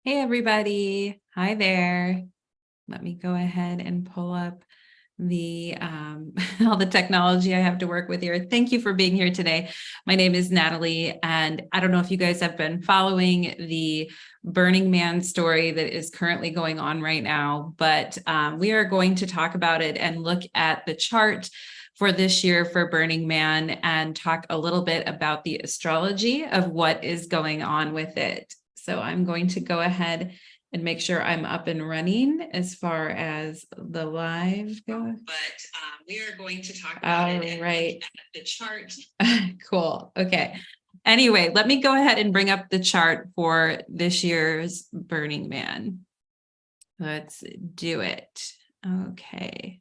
Hey everybody. Hi there. Let me go ahead and pull up the all the technology I have to work with here. Thank you for being here today. My name is Natalie, and I don't know if you guys have been following the Burning Man story that is currently going on right now, but we are going to talk about it and look at the chart for this year for Burning Man and talk a little bit about the astrology of what is going on with it. So I'm going to go ahead and make sure I'm up and running as far as the live goes. But we are going to talk about it right. The chart. Cool. Okay. Anyway, let me go ahead and bring up the chart for this year's Burning Man. Let's do it. Okay.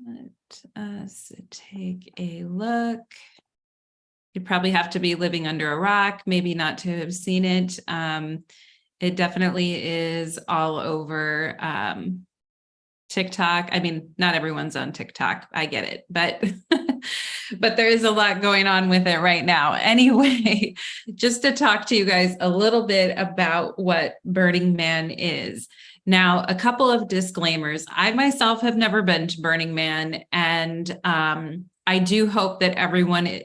Let us take a look. You probably have to be living under a rock, maybe not to have seen it. It definitely is all over TikTok. I mean, not everyone's on TikTok. I get it, but but there is a lot going on with it right now. Anyway, just to talk to you guys a little bit about what Burning Man is. Now, a couple of disclaimers. I myself have never been to Burning Man, and I do hope that everyone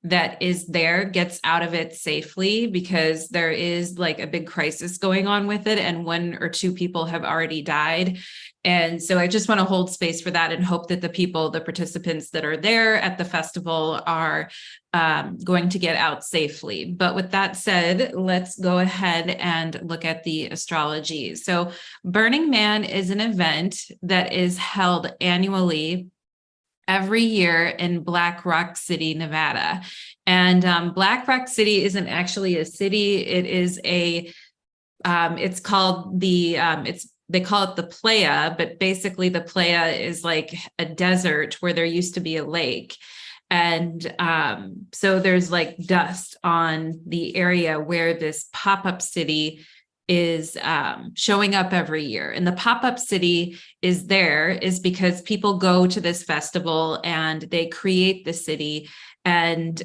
that is there gets out of it safely, because there is like a big crisis going on with it, and 1 or 2 people have already died. And so I just want to hold space for that and hope that the participants that are there at the festival are going to get out safely. But with that said, let's go ahead and look at the astrology. So Burning Man is an event that is held annually every year in Black Rock City, Nevada. And Black Rock City isn't actually a city. It is it's called they call it the playa, but basically the playa is like a desert where there used to be a lake. And so there's like dust on the area where this pop-up city is showing up every year. And the pop-up city is because people go to this festival and they create the city. And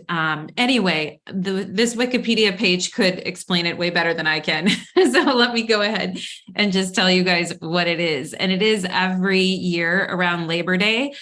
anyway, this Wikipedia page could explain it way better than I can. So let me go ahead and just tell you guys what it is. And it is every year around Labor Day.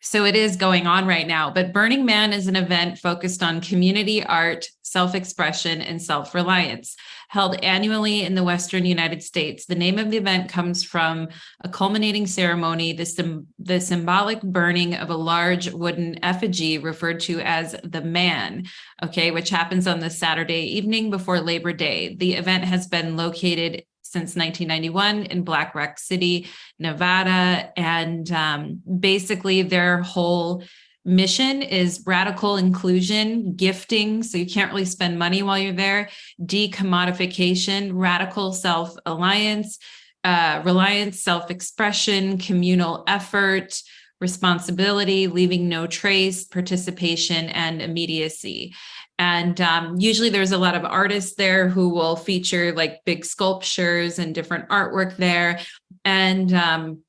So it is going on right now, but Burning Man is an event focused on community art, self-expression, and self-reliance, held annually in the Western United States. The name of the event comes from a culminating ceremony, the symbolic burning of a large wooden effigy referred to as the Man, okay, which happens on the Saturday evening before Labor Day. The event has been located since 1991 in Black Rock City, Nevada. And basically their whole mission is radical inclusion, gifting, so you can't really spend money while you're there, decommodification, radical self-alliance, reliance, self-expression, communal effort, responsibility, leaving no trace, participation, and immediacy. And usually there's a lot of artists there who will feature like big sculptures and different artwork there. And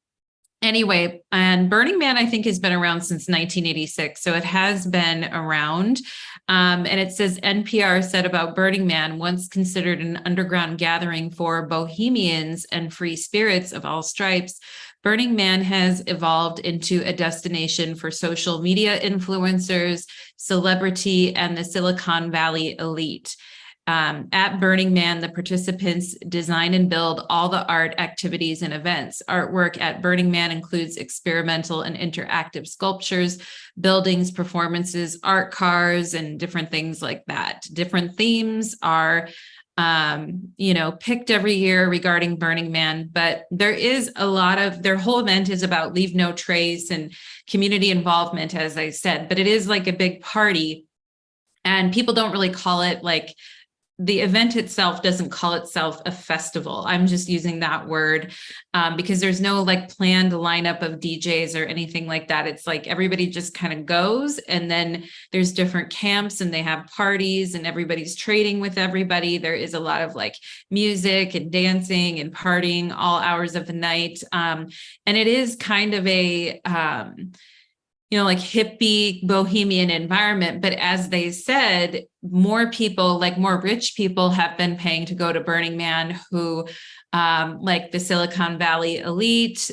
anyway, and Burning Man, I think, has been around since 1986. So it has been around. And it says NPR said about Burning Man, once considered an underground gathering for bohemians and free spirits of all stripes, Burning Man has evolved into a destination for social media influencers, celebrity, and the Silicon Valley elite. At Burning Man, the participants design and build all the art activities and events. Artwork at Burning Man includes experimental and interactive sculptures, buildings, performances, art cars, and different things like that. Different themes are picked every year regarding Burning Man, but there is a lot of, their whole event is about leave no trace and community involvement, as I said, but it is like a big party, and people don't really call it like, the event itself doesn't call itself a festival. I'm just using that word because there's no like planned lineup of DJs or anything like that. It's like everybody just kind of goes, and then there's different camps and they have parties and everybody's trading with everybody. There is a lot of like music and dancing and partying all hours of the night. And it is kind of a like hippie bohemian environment. But as they said, more people, like more rich people, have been paying to go to Burning Man, who like the Silicon Valley elite,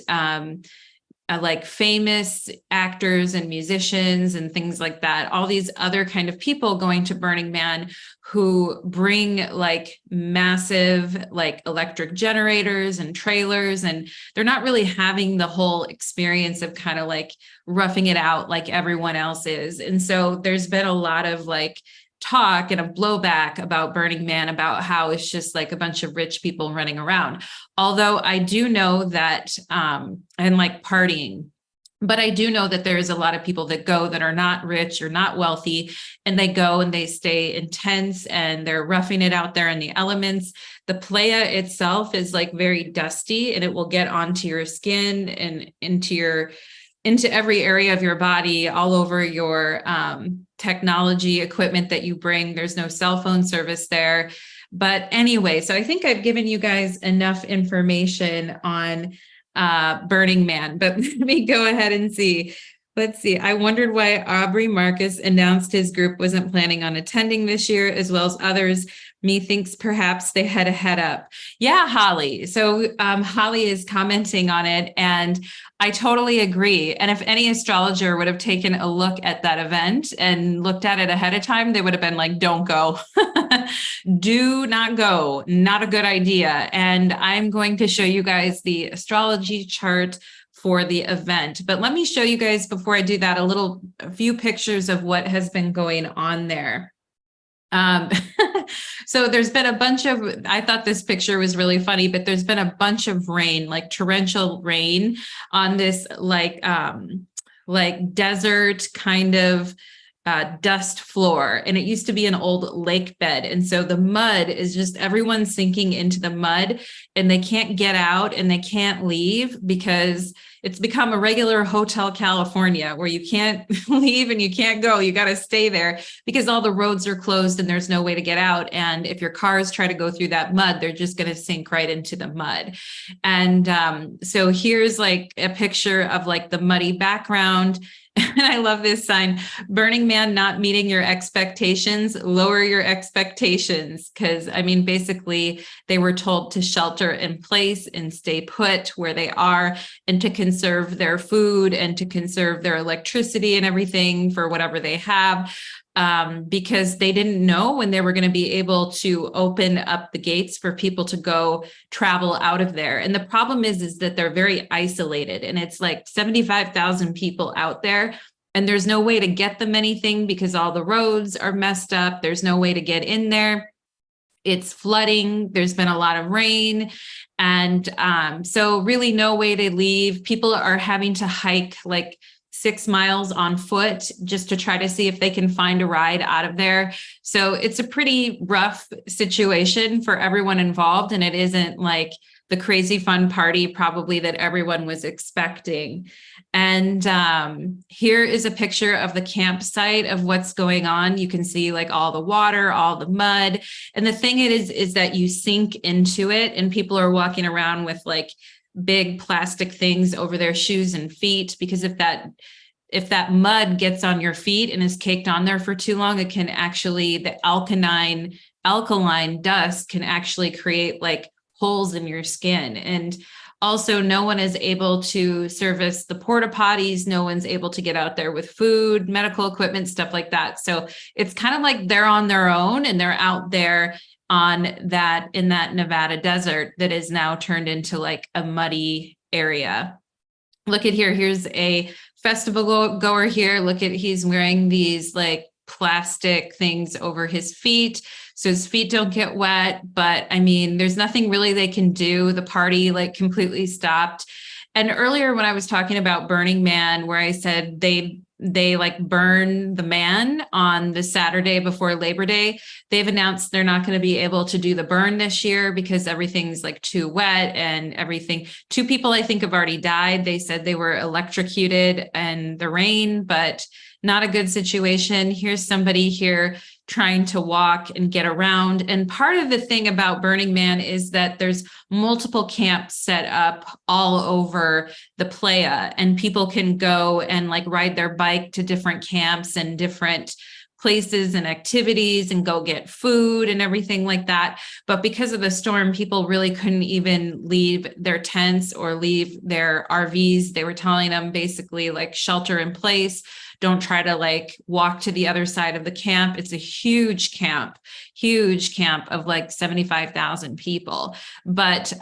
like famous actors and musicians and things like that, all these other kind of people going to Burning Man who bring like massive like electric generators and trailers, and they're not really having the whole experience of kind of like roughing it out like everyone else is. And so there's been a lot of like talk and a blowback about Burning Man, about how it's just like a bunch of rich people running around. Although I do know that, and like partying, but I do know that there's a lot of people that go that are not rich or not wealthy, and they go and they stay intense and they're roughing it out there in the elements. The playa itself is like very dusty, and it will get onto your skin and into every area of your body, all over your technology equipment that you bring. There's no cell phone service there. But anyway, so I think I've given you guys enough information on Burning Man, but let me go ahead and see. Let's see. I wondered why Aubrey Marcus announced his group wasn't planning on attending this year, as well as others. Methinks perhaps they had a head up. Yeah, Holly. So Holly is commenting on it, and I totally agree. And if any astrologer would have taken a look at that event and looked at it ahead of time, they would have been like, don't go. Do not go. Not a good idea. And I'm going to show you guys the astrology chart for the event. But let me show you guys, before I do that, a few pictures of what has been going on there. So there's been a bunch of, I thought this picture was really funny, but there's been a bunch of rain, like torrential rain on this like desert kind of dust floor. And it used to be an old lake bed. And so the mud is just everyone sinking into the mud, and they can't get out and they can't leave because it's become a regular Hotel California where you can't leave and you can't go. You got to stay there because all the roads are closed and there's no way to get out. And if your cars try to go through that mud, they're just going to sink right into the mud. And so here's like a picture of like the muddy background. And I love this sign: Burning Man not meeting your expectations, lower your expectations. Because I mean, basically, they were told to shelter in place and stay put where they are, and to conserve their food and to conserve their electricity and everything for whatever they have. Because they didn't know when they were going to be able to open up the gates for people to go travel out of there. And the problem is that they're very isolated, and it's like 75,000 people out there, and there's no way to get them anything because all the roads are messed up. There's no way to get in there. It's flooding. There's been a lot of rain. And so really no way to leave. People are having to hike like 6 miles on foot just to try to see if they can find a ride out of there. So it's a pretty rough situation for everyone involved. And it isn't like the crazy fun party probably that everyone was expecting. And here is a picture of the campsite of what's going on. You can see like all the water, all the mud. And the thing is that you sink into it, and people are walking around with like big plastic things over their shoes and feet, because if that mud gets on your feet and is caked on there for too long, it can actually, the alkaline dust can actually create like holes in your skin. And also, no one is able to service the porta potties. No one's able to get out there with food, medical equipment, stuff like that. So it's kind of like they're on their own, and they're out there in that Nevada desert that is now turned into like a muddy area. Look at here. Here's a festival goer here. Look at, he's wearing these like plastic things over his feet so his feet don't get wet. But I mean, there's nothing really they can do. The party like completely stopped. And earlier when I was talking about Burning Man, where I said they like burn the man on the Saturday before Labor Day, they've announced they're not going to be able to do the burn this year because everything's like too wet and everything. 2 people I think have already died. They said they were electrocuted in the rain, but not a good situation. Here's somebody here trying to walk and get around. And part of the thing about Burning Man is that there's multiple camps set up all over the playa, and people can go and like ride their bike to different camps and different places and activities and go get food and everything like that. But because of the storm, people really couldn't even leave their tents or leave their RVs. They were telling them basically like shelter in place. Don't try to like walk to the other side of the camp. It's a huge camp of like 75,000 people. But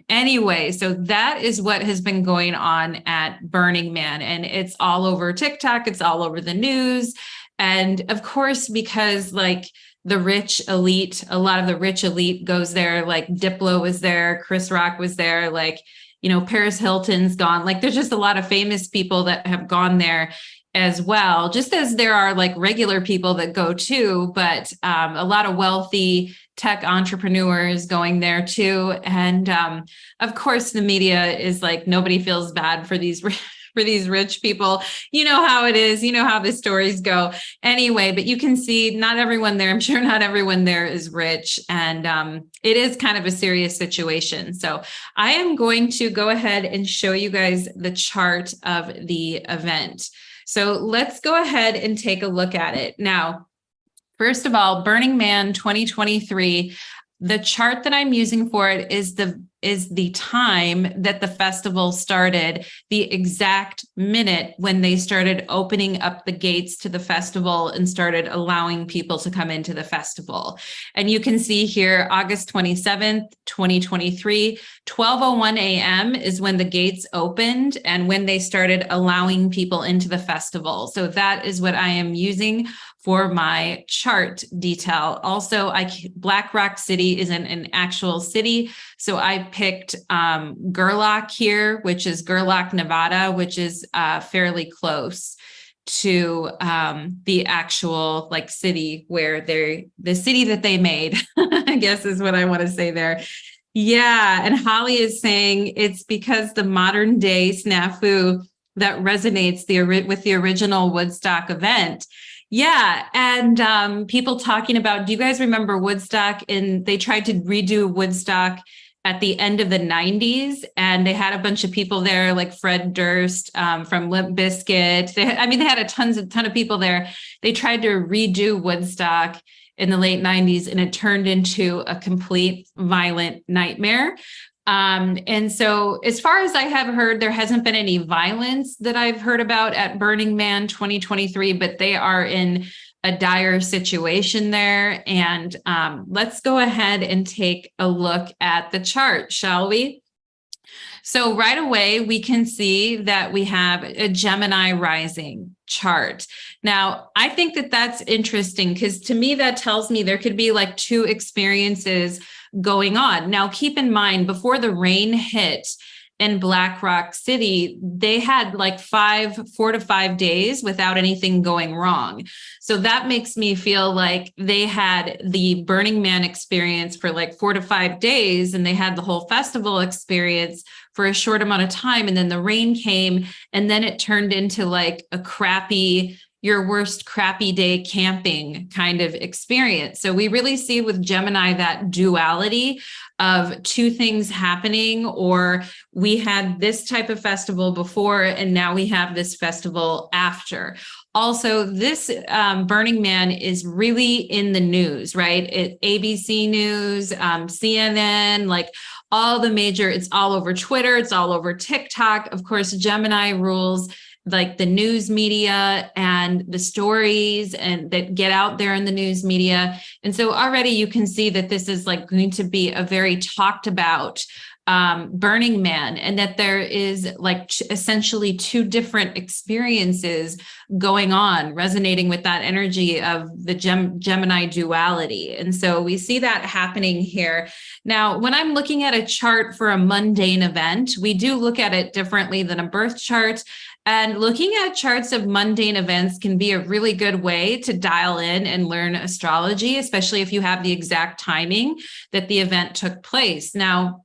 anyway, so that is what has been going on at Burning Man. And it's all over TikTok. It's all over the news. And of course, because like the rich elite, a lot of the rich elite goes there, like Diplo was there, Chris Rock was there, like, you know, Paris Hilton's gone. Like there's just a lot of famous people that have gone there as well, just as there are like regular people that go too, but a lot of wealthy tech entrepreneurs going there too. And of course, the media is like, nobody feels bad for these rich people. You know how it is, you know how the stories go anyway, but you can see not everyone there, I'm sure not everyone there is rich. And it is kind of a serious situation. So I am going to go ahead and show you guys the chart of the event. So let's go ahead and take a look at it. Now, first of all, Burning Man 2023, the chart that I'm using for it is the time that the festival started, the exact minute when they started opening up the gates to the festival and started allowing people to come into the festival. And you can see here, August 27th, 2023, 12:01 a.m. is when the gates opened and when they started allowing people into the festival. So that is what I am using for my chart detail. Also, Black Rock City isn't an actual city, so I picked Gerlach here, which is Gerlach, Nevada, which is fairly close to the actual like city where the city that they made, I guess is what I want to say there. Yeah, and Holly is saying it's because the modern day snafu that resonates with the original Woodstock event. Yeah. And people talking about, do you guys remember Woodstock? And they tried to redo Woodstock at the end of the 90s. And they had a bunch of people there, like Fred Durst from Limp Bizkit. They had a ton of people there. They tried to redo Woodstock in the late 90s, and it turned into a complete violent nightmare. And so as far as I have heard, there hasn't been any violence that I've heard about at Burning Man 2023, but they are in a dire situation there. And let's go ahead and take a look at the chart, shall we? So right away, we can see that we have a Gemini Rising chart. Now, I think that that's interesting because to me, that tells me there could be like two experiences going on. Now, keep in mind, before the rain hit in Black Rock City, they had like 4 to 5 days without anything going wrong. So that makes me feel like they had the Burning Man experience for like 4 to 5 days, and they had the whole festival experience for a short amount of time. And then the rain came, and then it turned into like a your worst crappy day camping kind of experience. So we really see with Gemini that duality of two things happening, or we had this type of festival before, and now we have this festival after. Also, this Burning Man is really in the news, right? ABC News, CNN, like all the major, it's all over Twitter, it's all over TikTok. Of course, Gemini rules like the news media and the stories and that get out there in the news media. And so already you can see that this is like going to be a very talked about Burning Man, and that there is like essentially two different experiences going on, resonating with that energy of the Gemini duality. And so we see that happening here. Now, when I'm looking at a chart for a mundane event, we do look at it differently than a birth chart. And looking at charts of mundane events can be a really good way to dial in and learn astrology, especially if you have the exact timing that the event took place. Now,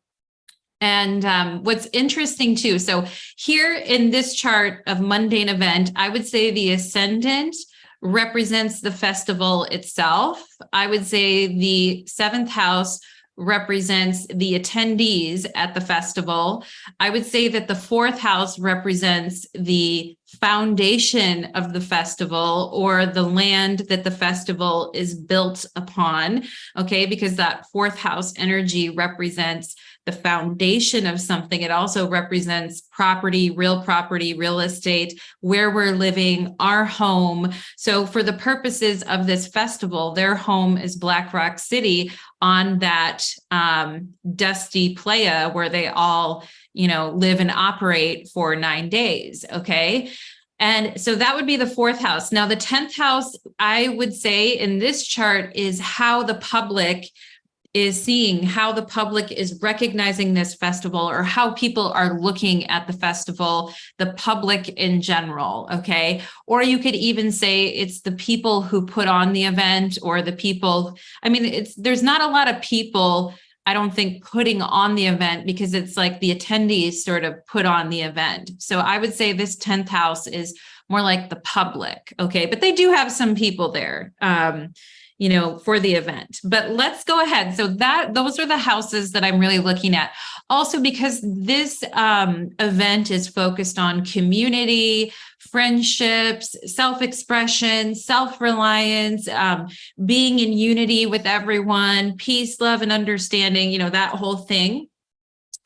and what's interesting too, so here in this chart of mundane event, I would say the ascendant represents the festival itself. I would say the 7th house represents the attendees at the festival. I would say that the 4th house represents the foundation of the festival, or the land that the festival is built upon. Okay, because that 4th house energy represents the foundation of something. It also represents property, real estate, where we're living, our home. So for the purposes of this festival, their home is Black Rock City on that dusty playa where they all, live and operate for 9 days. Okay. And so that would be the 4th house. Now, the 10th house, I would say in this chart, is how the public is seeing, how the public is recognizing this festival, or how people are looking at the festival, the public in general. Okay. Or you could even say it's the people who put on the event, or the people, there's not a lot of people, I don't think, putting on the event, because it's like the attendees sort of put on the event. So I would say this 10th house is more like the public. Okay. But they do have some people there, for the event. But let's go ahead. So those are the houses that I'm really looking at. Also, because this event is focused on community, friendships, self-expression, self-reliance, being in unity with everyone, peace, love, and understanding, that whole thing.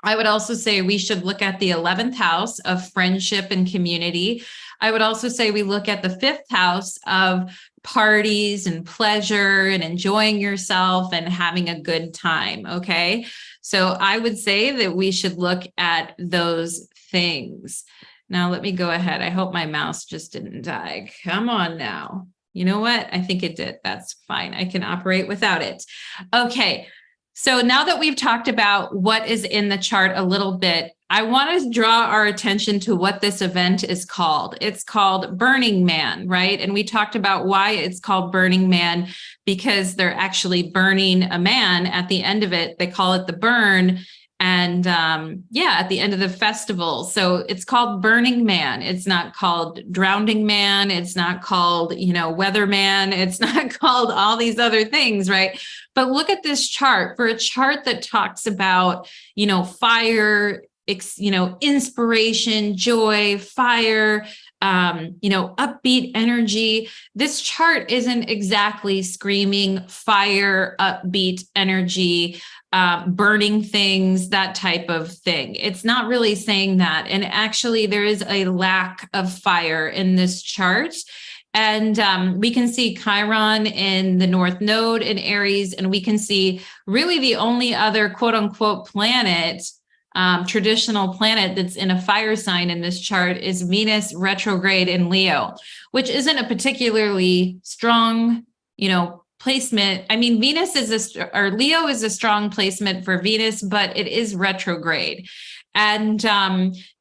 I would also say we should look at the 11th house of friendship and community. I would also say we look at the 5th house of parties and pleasure and enjoying yourself and having a good time. Okay. So I would say that we should look at those things. Now, let me go ahead. I hope my mouse just didn't die. Come on now. You know what? I think it did. That's fine. I can operate without it. Okay. So now that we've talked about what is in the chart a little bit, I want to draw our attention to what this event is called. It's called Burning Man, right? And we talked about why it's called Burning Man, because they're actually burning a man at the end of it. They call it the burn. And at the end of the festival. So it's called Burning Man. It's not called Drowning Man. It's not called, Weatherman. It's not called all these other things, right? But look at this chart. For a chart that talks about, fire, inspiration, joy, fire, upbeat energy. This chart isn't exactly screaming fire, upbeat energy, burning things, that type of thing. It's not really saying that. And actually, there is a lack of fire in this chart. And we can see Chiron in the North Node in Aries, and we can see really the only other quote unquote planet, traditional planet that's in a fire sign in this chart is Venus retrograde in Leo, which isn't a particularly strong, placement. Venus Leo is a strong placement for Venus, but it is retrograde. And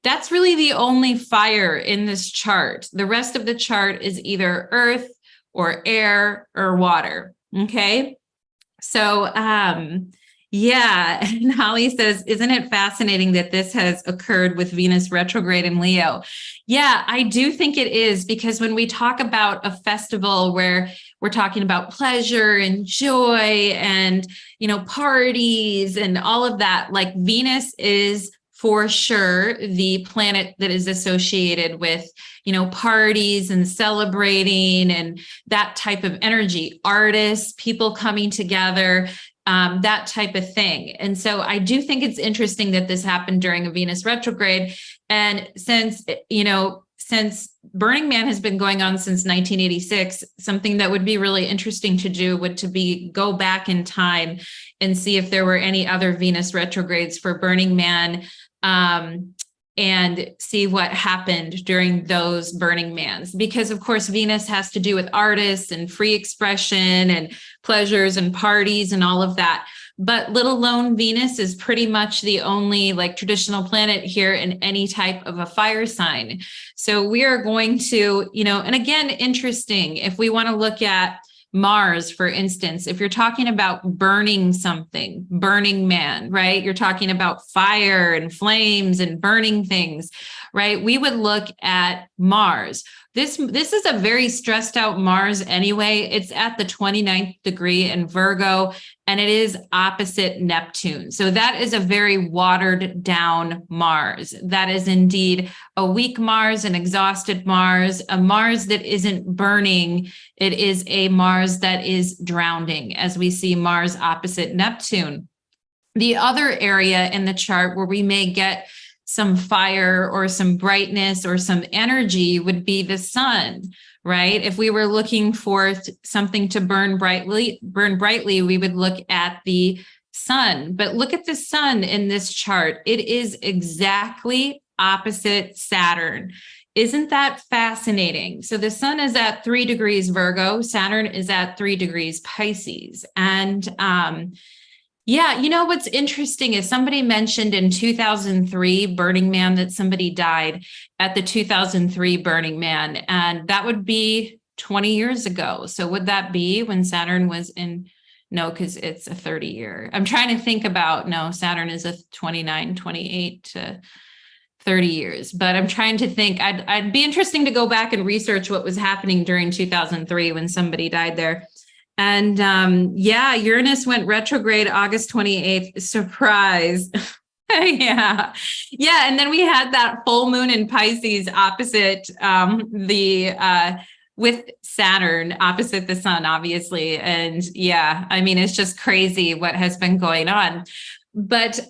that's really the only fire in this chart. The rest of the chart is either earth or air or water. Okay. So, and Holly says, isn't it fascinating that this has occurred with Venus retrograde in Leo? Yeah, I do think it is, because when we talk about a festival where we're talking about pleasure and joy and, parties and all of that, like Venus is for sure the planet that is associated with, parties and celebrating and that type of energy, artists, people coming together, that type of thing. And so I do think it's interesting that this happened during a Venus retrograde. And since Burning Man has been going on since 1986, something that would be really interesting to do would go back in time and see if there were any other Venus retrogrades for Burning Man, and see what happened during those Burning Mans. Because of course, Venus has to do with artists and free expression and pleasures and parties and all of that. But little lone Venus is pretty much the only traditional planet here in any type of a fire sign. So we are going to, and again, interesting, if we want to look at Mars, for instance, if you're talking about burning something, Burning Man, right? You're talking about fire and flames and burning things, right? We would look at Mars. This is a very stressed out Mars anyway. It's at the 29th degree in Virgo, and it is opposite Neptune. So that is a very watered down Mars. That is indeed a weak Mars, an exhausted Mars, a Mars that isn't burning. It is a Mars that is drowning, as we see Mars opposite Neptune. The other area in the chart where we may get some fire or some brightness or some energy would be the sun, right? If we were looking for something to burn brightly, we would look at the sun. But look at the sun in this chart. It is exactly opposite Saturn. Isn't that fascinating? So the sun is at 3 degrees Virgo, Saturn is at 3 degrees Pisces. And yeah, you know what's interesting is somebody mentioned in 2003 Burning Man that somebody died at the 2003 Burning Man, and that would be 20 years ago. So would that be when Saturn was in? No, because it's a 30-year. I'm trying to think about, no, Saturn is a 29, 28 to 30 years, but I'm trying to think. I'd be interesting to go back and research what was happening during 2003 when somebody died there. And yeah, Uranus went retrograde August 28th. Surprise. Yeah. And then we had that full moon in Pisces opposite with Saturn opposite the sun, obviously. And yeah, I mean, it's just crazy what has been going on. But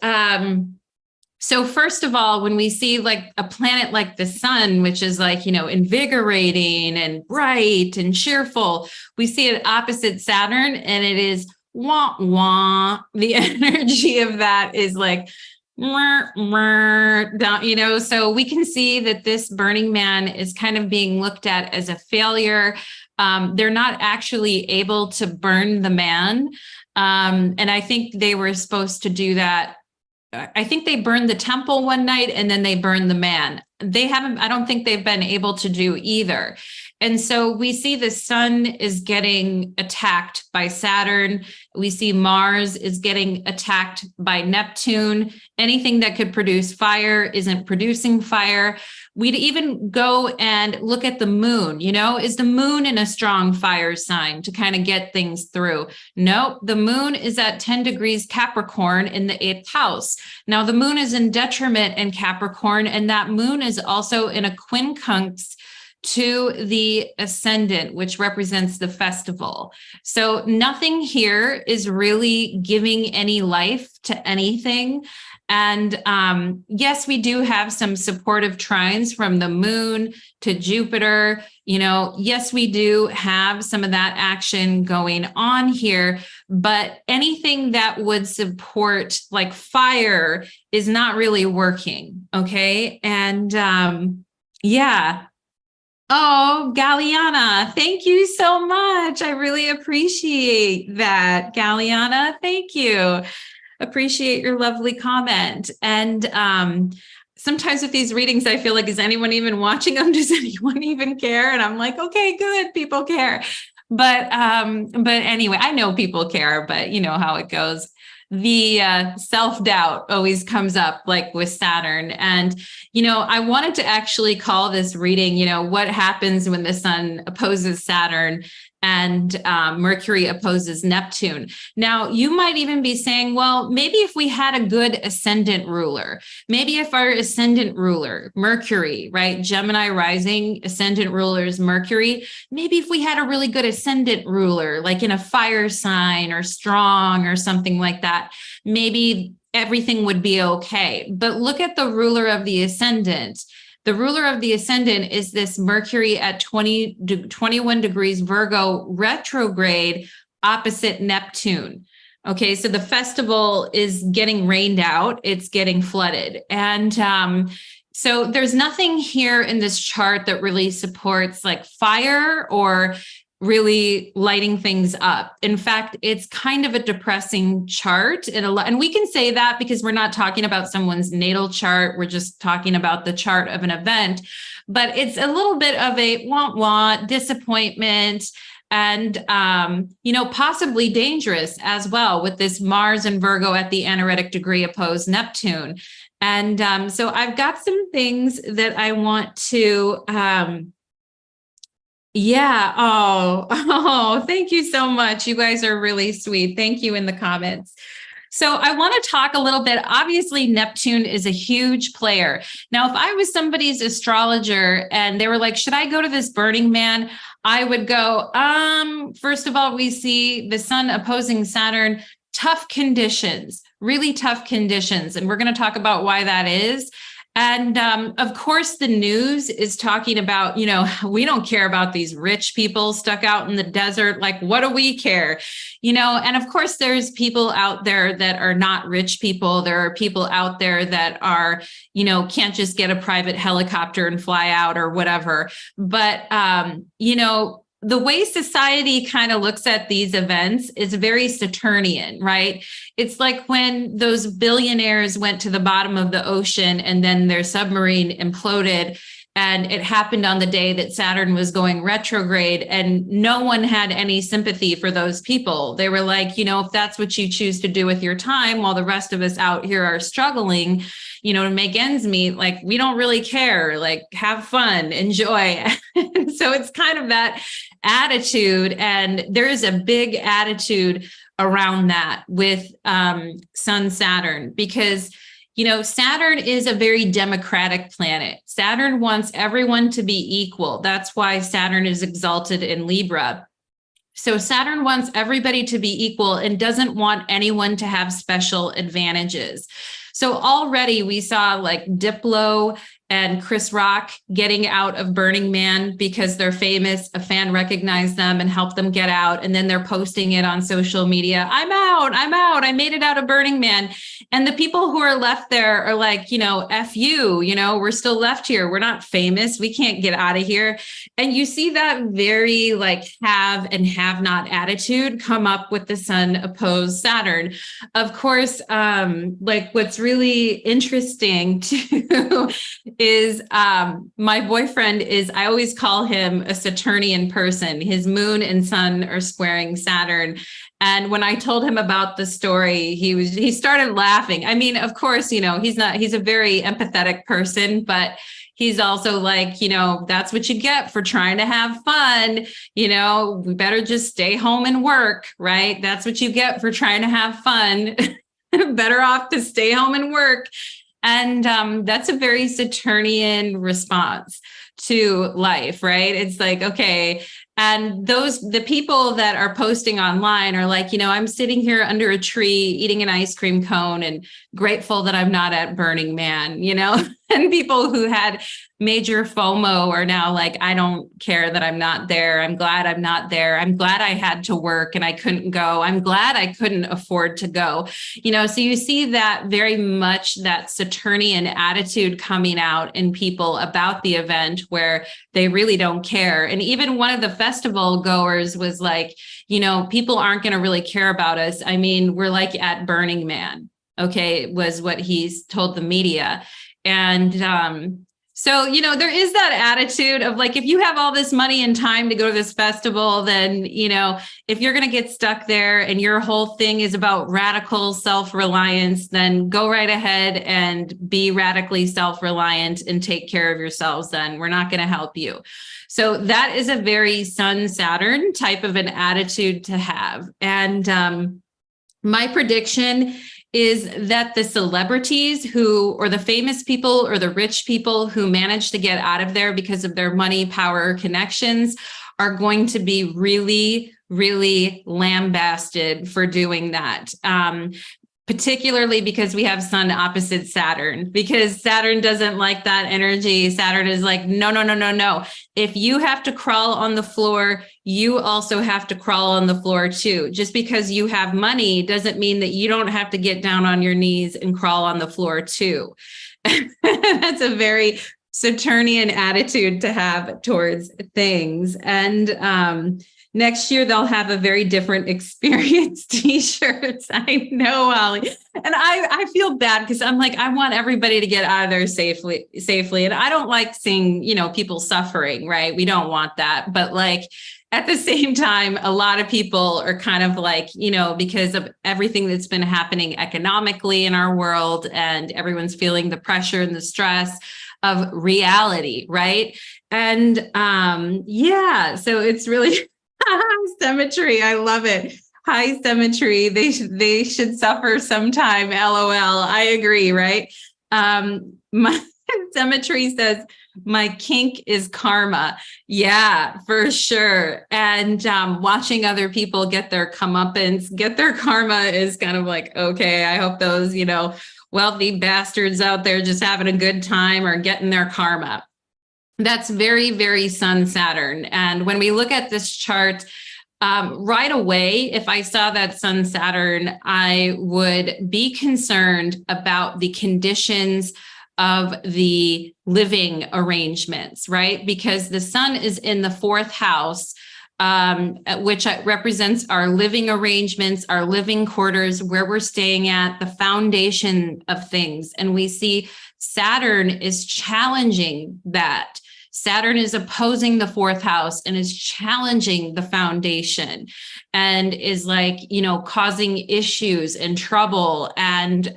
so first of all, when we see like a planet like the sun, which is like, invigorating and bright and cheerful, we see it opposite Saturn, and it is wah, wah. The energy of that is like, down, so we can see that this Burning Man is kind of being looked at as a failure. They're not actually able to burn the man. And I think they were supposed to do that. I think they burned the temple one night and then they burned the man. I don't think they've been able to do either. And so we see the sun is getting attacked by Saturn. We see Mars is getting attacked by Neptune. Anything that could produce fire isn't producing fire. We'd even go and look at the moon. Is the moon in a strong fire sign to kind of get things through? Nope. The moon is at 10 degrees Capricorn in the 8th house. Now, the moon is in detriment in Capricorn, and that moon is also in a quincunx to the ascendant, which represents the festival. So nothing here is really giving any life to anything. And yes, we do have some supportive trines from the moon to Jupiter. Yes, we do have some of that action going on here, but anything that would support like fire is not really working. Okay. And yeah. Oh, Galliana, thank you so much. I really appreciate that, Galliana. Thank you. Appreciate your lovely comment. And sometimes with these readings, I feel like, is anyone even watching them? Does anyone even care? And I'm like, okay, good, people care. But anyway, I know people care, but you know how it goes. The self-doubt always comes up like with Saturn. And, I wanted to actually call this reading, what happens when the sun opposes Saturn and Mercury opposes Neptune. Now, you might even be saying, well, maybe if we had a good ascendant ruler, maybe if our ascendant ruler, Mercury, right? Gemini rising, ascendant ruler is Mercury. Maybe if we had a really good ascendant ruler, like in a fire sign or strong or something like that, maybe everything would be okay. But look at the ruler of the ascendant. The ruler of the ascendant is this Mercury at 21 degrees Virgo retrograde opposite Neptune. Okay, so the festival is getting rained out. It's getting flooded. And so there's nothing here in this chart that really supports like fire or really lighting things up. In fact, it's kind of a depressing chart. And we can say that because we're not talking about someone's natal chart. We're just talking about the chart of an event. But it's a little bit of a wah-wah, disappointment, and, possibly dangerous as well with this Mars and Virgo at the anaretic degree opposed Neptune. And so I've got some things that I want to Yeah. Oh, oh, thank you so much. You guys are really sweet. Thank you in the comments. So I want to talk a little bit. Obviously, Neptune is a huge player. Now, if I was somebody's astrologer and they were like, should I go to this Burning Man? I would go, first of all, we see the sun opposing Saturn, tough conditions, really tough conditions. And we're going to talk about why that is. And of course, the news is talking about, we don't care about these rich people stuck out in the desert. Like, what do we care? And of course, there's people out there that are not rich people. There are people out there that are, can't just get a private helicopter and fly out or whatever. But, the way society kind of looks at these events is very Saturnian, right? It's like when those billionaires went to the bottom of the ocean and then their submarine imploded. And it happened on the day that Saturn was going retrograde, and no one had any sympathy for those people. They were like, if that's what you choose to do with your time while the rest of us out here are struggling, to make ends meet, like, we don't really care, like, have fun, enjoy. So it's kind of that attitude. And there is a big attitude around that with Sun Saturn, because Saturn is a very democratic planet. Saturn wants everyone to be equal. That's why Saturn is exalted in Libra. So Saturn wants everybody to be equal and doesn't want anyone to have special advantages. So already we saw like Diplo and Chris Rock getting out of Burning Man because they're famous. A fan recognized them and helped them get out. And then they're posting it on social media. I'm out. I made it out of Burning Man. And the people who are left there are like, F you, we're still left here. We're not famous. We can't get out of here. And you see that very like have and have not attitude come up with the sun opposed Saturn. Of course, like what's really interesting too is my boyfriend is, I always call him a Saturnian person. His moon and sun are squaring Saturn. And when I told him about the story, he started laughing. I mean, of course, he's a very empathetic person, but he's also like, that's what you get for trying to have fun. We better just stay home and work, right? That's what you get for trying to have fun. Better off to stay home and work. And that's a very Saturnian response to life, right? It's like, okay. And the people that are posting online are like, I'm sitting here under a tree eating an ice cream cone and grateful that I'm not at Burning Man, and people who had major FOMO are now like, I don't care that I'm not there. I'm glad I'm not there. I'm glad I had to work and I couldn't go. I'm glad I couldn't afford to go. So you see that very much that Saturnian attitude coming out in people about the event where they really don't care. And even one of the festival goers was like, people aren't going to really care about us. I mean, we're like at Burning Man. Okay, was what he's told the media. And so, there is that attitude of like, if you have all this money and time to go to this festival, then, if you're going to get stuck there and your whole thing is about radical self-reliance, then go right ahead and be radically self-reliant and take care of yourselves. Then we're not going to help you. So that is a very Sun Saturn type of an attitude to have. And my prediction is that the celebrities or the famous people or the rich people who manage to get out of there because of their money, power, connections are going to be really, really lambasted for doing that. Particularly because we have Sun opposite Saturn, because Saturn doesn't like that energy. Saturn is like, no. If you have to crawl on the floor, you also have to crawl on the floor too. Just because you have money doesn't mean that you don't have to get down on your knees and crawl on the floor too. That's a very Saturnian attitude to have towards things. And next year, they'll have a very different experience t-shirts. I know, Holly. And I feel bad because I'm like, I want everybody to get out of there safely. And I don't like seeing, people suffering, right? We don't want that. But like, at the same time, a lot of people are kind of like, because of everything that's been happening economically in our world and everyone's feeling the pressure and the stress. of reality, right? And so it's really symmetry. I love it. High symmetry. They should suffer sometime. LOL. I agree, right? My symmetry says my kink is karma. Yeah, for sure. And watching other people get their comeuppance, get their karma is kind of like, okay, I hope those, wealthy bastards out there just having a good time are getting their karma. That's very, very Sun Saturn. And when we look at this chart, right away, if I saw that Sun Saturn, I would be concerned about the conditions of the living arrangements, right? Because the sun is in the fourth house, which represents our living arrangements, our living quarters, where we're staying at, the foundation of things. And we see Saturn is challenging that. Saturn is opposing the fourth house and is challenging the foundation and is like, causing issues and trouble and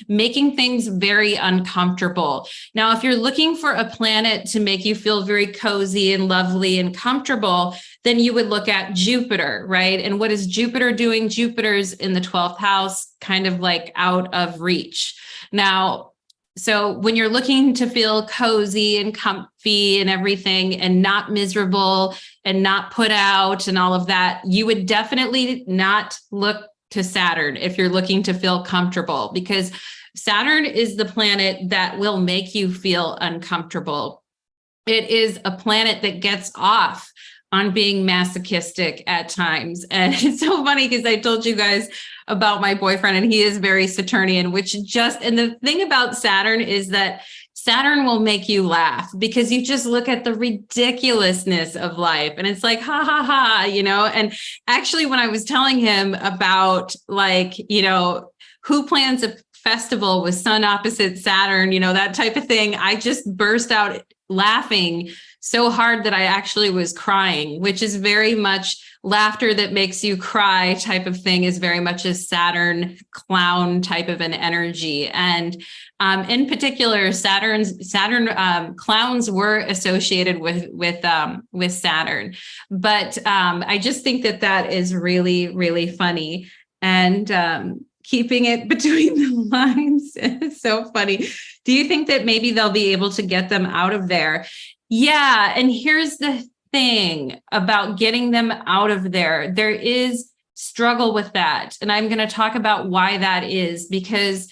making things very uncomfortable. Now, if you're looking for a planet to make you feel very cozy and lovely and comfortable, then you would look at Jupiter, right? And what is Jupiter doing? Jupiter's in the 12th house, kind of like out of reach. Now, so when you're looking to feel cozy and comfy and everything and not miserable and not put out and all of that, you would definitely not look to Saturn if you're looking to feel comfortable, because Saturn is the planet that will make you feel uncomfortable. It is a planet that gets off on being masochistic at times. And it's so funny because I told you guys about my boyfriend and he is very Saturnian, and the thing about Saturn is that Saturn will make you laugh because you just look at the ridiculousness of life and it's like, ha, ha, ha, and actually when I was telling him about who plans a festival with sun opposite Saturn, that type of thing, I just burst out laughing so hard that I actually was crying, which is very much laughter that makes you cry type of thing, is very much a Saturn clown type of an energy. And in particular, Saturn clowns were associated with Saturn. But I just think that is really, really funny. And keeping it between the lines is so funny. Do you think that maybe they'll be able to get them out of there? Yeah. And here's the thing about getting them out of there. There is struggle with that. And I'm going to talk about why that is, because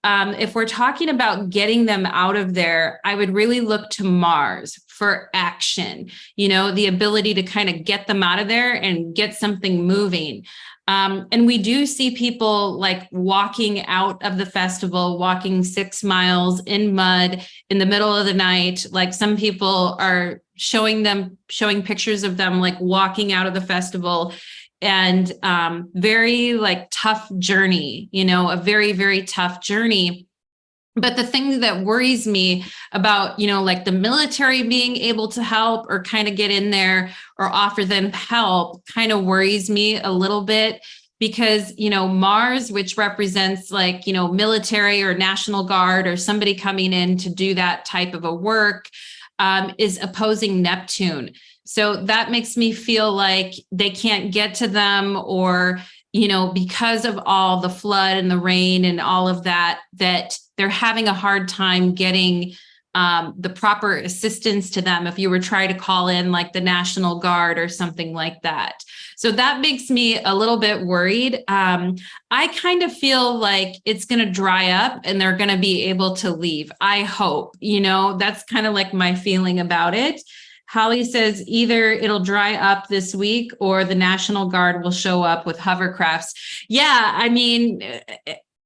if we're talking about getting them out of there, I would really look to Mars for action, the ability to kind of get them out of there and get something moving. And we do see people like walking out of the festival, walking 6 miles in mud in the middle of the night. Like some people are showing pictures of them like walking out of the festival, and very like tough journey, a very, very tough journey. But the thing that worries me about, like the military being able to help or kind of get in there or offer them help kind of worries me a little bit, because, Mars, which represents like, military or National Guard or somebody coming in to do that type of a work, is opposing Neptune. So that makes me feel like they can't get to them, or, because of all the flood and the rain and all of that they're having a hard time getting the proper assistance to them if you were trying to call in like the National Guard or something like that. So that makes me a little bit worried. I kind of feel like it's going to dry up and they're going to be able to leave. I hope, that's kind of like my feeling about it. Holly says either it'll dry up this week or the National Guard will show up with hovercrafts. Yeah, I mean,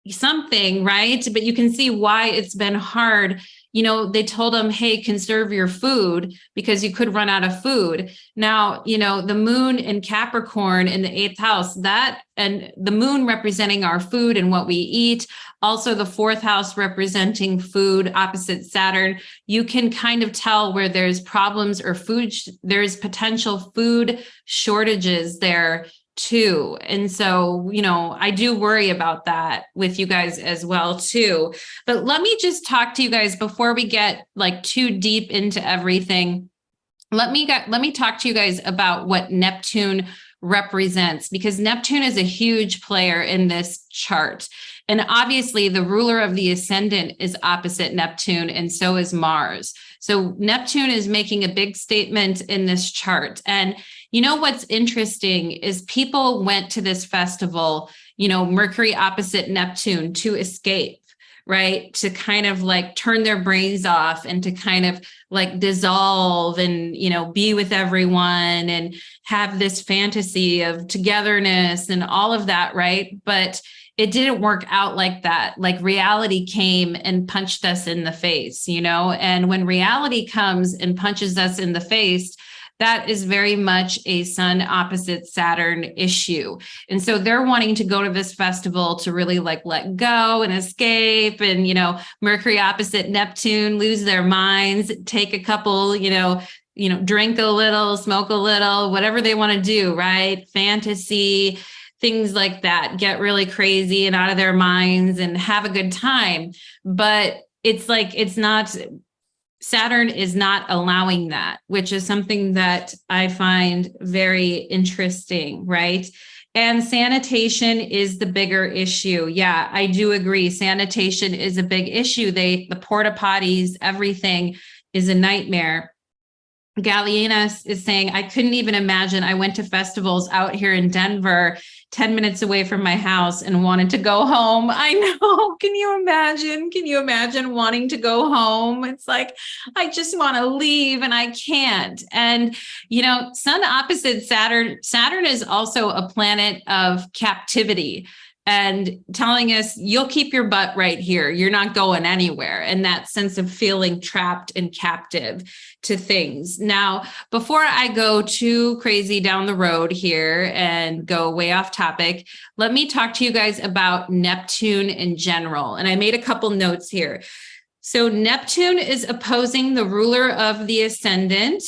something, right? But you can see why it's been hard. They told them, hey, conserve your food because you could run out of food. Now, the moon in Capricorn in the 8th house, and the moon representing our food and what we eat, also the 4th house representing food opposite Saturn, you can kind of tell where there's problems or there's potential food shortages there too. And so, I do worry about that with you guys as well too. But let me just talk to you guys before we get like too deep into everything. Let me talk to you guys about what Neptune represents, because Neptune is a huge player in this chart. And obviously the ruler of the ascendant is opposite Neptune, and so is Mars. So Neptune is making a big statement in this chart. And what's interesting is people went to this festival, Mercury opposite Neptune, to escape, right? To kind of like turn their brains off and to kind of like dissolve and, be with everyone and have this fantasy of togetherness and all of that, right? But it didn't work out like that. Like reality came and punched us in the face, and when reality comes and punches us in the face, that is very much a Sun opposite Saturn issue. And so they're wanting to go to this festival to really like let go and escape and, Mercury opposite Neptune, lose their minds, take a couple, drink a little, smoke a little, whatever they want to do, right? Fantasy, things like that, get really crazy and out of their minds and have a good time. But Saturn is not allowing that, which is something that I find very interesting, right? And sanitation is the bigger issue. Yeah, I do agree. Sanitation is a big issue. The porta potties, everything is a nightmare. Galena is saying, I couldn't even imagine. I went to festivals out here in Denver, 10 minutes away from my house, and wanted to go home. I know. Can you imagine? Can you imagine wanting to go home? It's like, I just want to leave and I can't. And, Sun opposite Saturn. Saturn is also a planet of captivity, and telling us you'll keep your butt right here. You're not going anywhere. And that sense of feeling trapped and captive to things. Now, before I go too crazy down the road here and go way off topic, let me talk to you guys about Neptune in general. And I made a couple notes here. So Neptune is opposing the ruler of the ascendant,